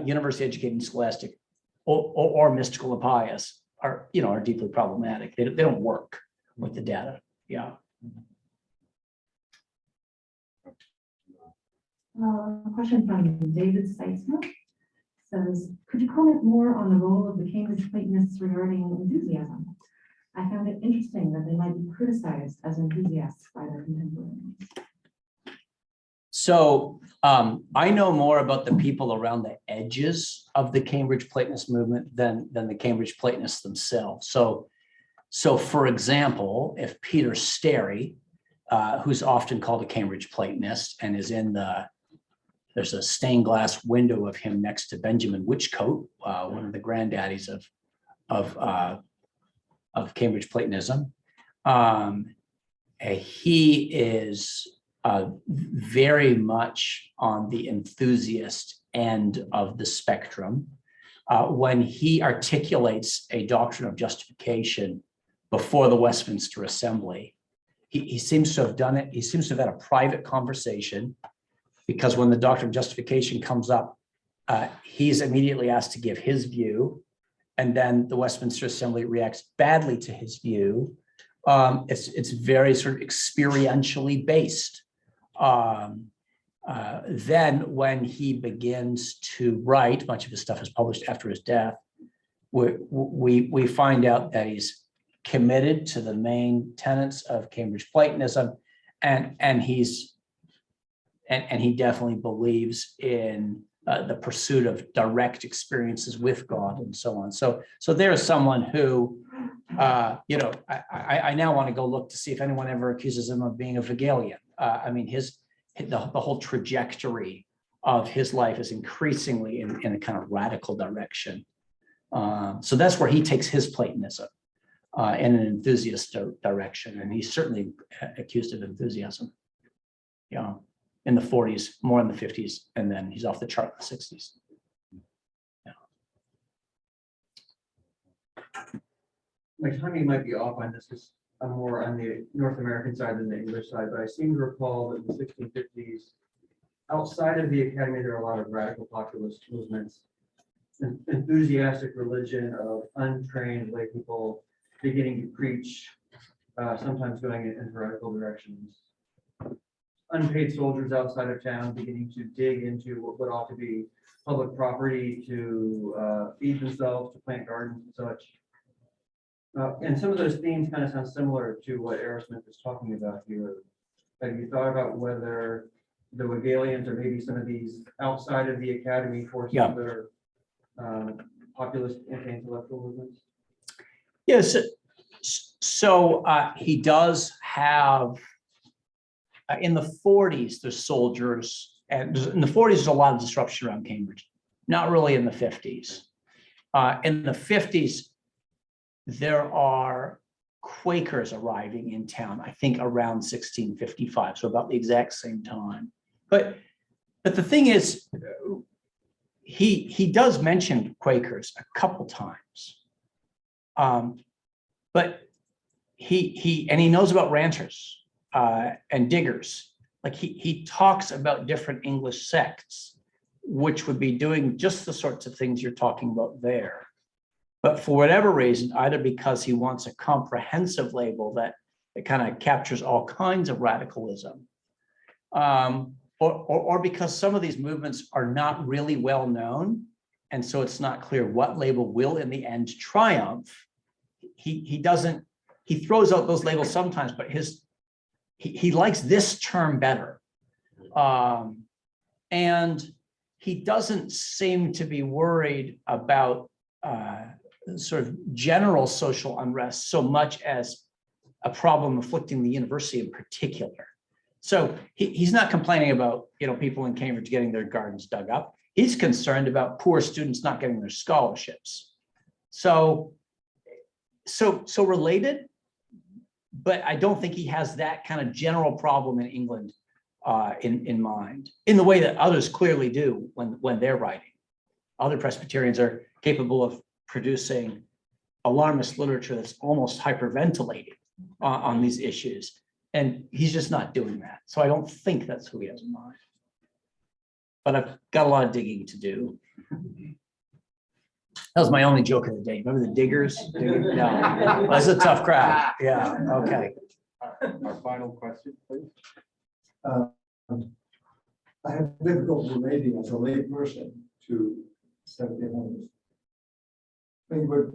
university educated and scholastic or mystical and pious are deeply problematic. They don't work with the data. Yeah. A question from David Seitzman says, could you comment more on the role of the Cambridge Platonists regarding enthusiasm? I found it interesting that they might be criticized as enthusiasts by their contemporaries. So I know more about the people around the edges of the Cambridge Platonist movement than the Cambridge Platonists themselves. So for example, if Peter Sterry, who's often called a Cambridge Platonist and is there's a stained glass window of him next to Benjamin Whichcote, one of the granddaddies of Cambridge Platonism. He is very much on the enthusiast end of the spectrum. When he articulates a doctrine of justification before the Westminster Assembly, he seems to have done it. He seems to have had a private conversation, because when the doctrine of justification comes up, he's immediately asked to give his view, and then the Westminster Assembly reacts badly to his view. It's very sort of experientially based. Then when he begins to write, much of his stuff is published after his death, we find out that he's committed to the main tenets of Cambridge Platonism, and he definitely believes in the pursuit of direct experiences with God and so on. So there's someone who, I now want to go look to see if anyone ever accuses him of being a Hegelian. I mean, the whole trajectory of his life is increasingly in a kind of radical direction. So that's where he takes his Platonism in an enthusiast direction, and he's certainly accused of enthusiasm. Yeah. In the 40s, more in the 50s, and then he's off the chart in the 60s. Yeah. My timing might be off on this because I'm more on the North American side than the English side, but I seem to recall that in the 1650s, outside of the academy, there are a lot of radical populist movements, enthusiastic religion of untrained lay people beginning to preach, sometimes going in radical directions. Unpaid soldiers outside of town beginning to dig into what ought to be public property to feed themselves, to plant gardens and such. And some of those themes kind of sound similar to what Arrowsmith is talking about here. Have you thought about whether the Hegelians or maybe some of these outside of the academy forces that are populist anti-intellectual movements? Yes. So he does have in the 40s, there's soldiers, and in the 40s, there's a lot of disruption around Cambridge, not really in the 50s. In the 50s, there are Quakers arriving in town, I think around 1655, so about the exact same time. But the thing is, he does mention Quakers a couple times. But he knows about ranters and diggers. Like he talks about different English sects, which would be doing just the sorts of things you're talking about there. But for whatever reason, either because he wants a comprehensive label that kind of captures all kinds of radicalism, or because some of these movements are not really well known, and so it's not clear what label will in the end triumph. He throws out those labels sometimes, but he likes this term better. And he doesn't seem to be worried about sort of general social unrest so much as a problem afflicting the university in particular. So he's not complaining about, people in Cambridge getting their gardens dug up. He's concerned about poor students not getting their scholarships. So related, but I don't think he has that kind of general problem in England in mind, in the way that others clearly do when they're writing. Other Presbyterians are capable of producing alarmist literature that's almost hyperventilating on these issues. And he's just not doing that. So I don't think that's who he has in mind. But I've got a lot of digging to do. That was my only joke of the day. Remember the diggers? No, that's a tough crowd. Yeah, okay. Our final question, please. I have difficulty relating as a lay person to 1700s. When you were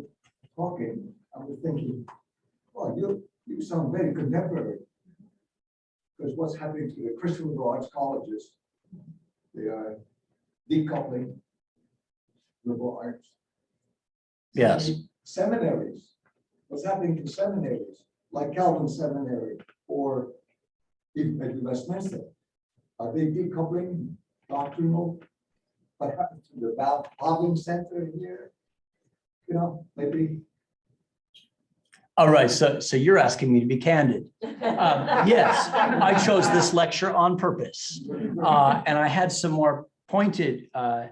talking, I was thinking, well, you sound very contemporary. Because what's happening to the Christian liberal arts colleges, they are decoupling liberal arts. Yes. Seminaries, what's happening to seminaries, like Calvin Seminary or even maybe Westminster? Are they decoupling doctrinal? What happened to the Bobbing Center here? Maybe. All right, so you're asking me to be candid. Yes, I chose this lecture on purpose. And I had some more pointed, I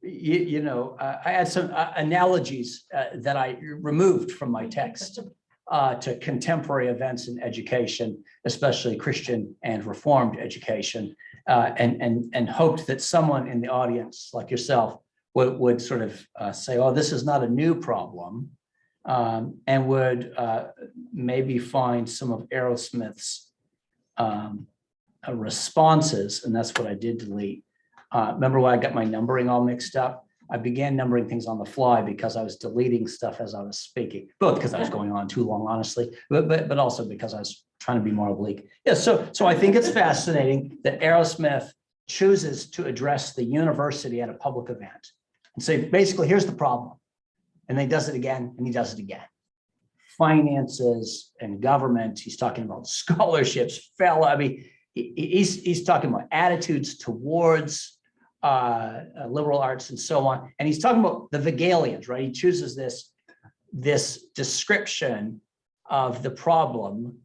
had some analogies that I removed from my text to contemporary events in education, especially Christian and Reformed education, and hoped that someone in the audience, like yourself, would sort of say, oh, this is not a new problem, and would maybe find some of Arrowsmith's responses, and that's what I did delete. Remember when I got my numbering all mixed up? I began numbering things on the fly because I was deleting stuff as I was speaking, both because I was going on too long, honestly, but also because I was trying to be more oblique. Yeah, so I think it's fascinating that Arrowsmith chooses to address the university at a public event and say, basically, here's the problem. And then he does it again, and he does it again. Finances and government, he's talking about scholarships, I mean, he's talking about attitudes towards liberal arts and so on. And he's talking about the Hegelians, right? He chooses this description of the problem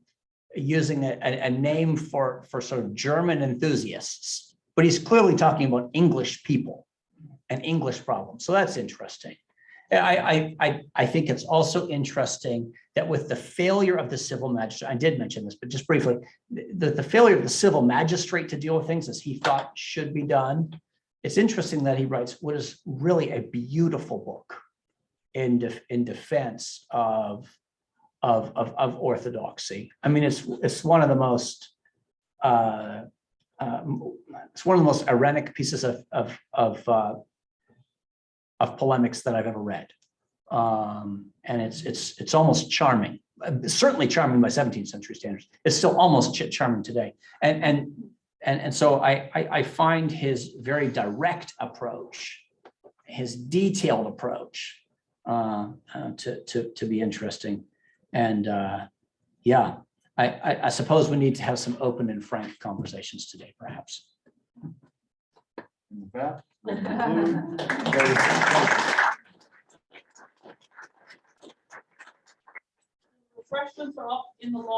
using a name for sort of German enthusiasts, but he's clearly talking about English people and English problems. So that's interesting. I think it's also interesting that with the failure of the civil magistrate, I did mention this, but just briefly, the failure of the civil magistrate to deal with things as he thought should be done. It's interesting that he writes what is really a beautiful book in defense of orthodoxy. I mean, it's one of the most ironic pieces of polemics that I've ever read, and it's almost charming. Certainly charming by 17th century standards. It's still almost charming today, and so I find his very direct approach, his detailed approach, to be interesting, and yeah, I suppose we need to have some open and frank conversations today, perhaps. And with that, we'll conclude. Refreshments are up in the law.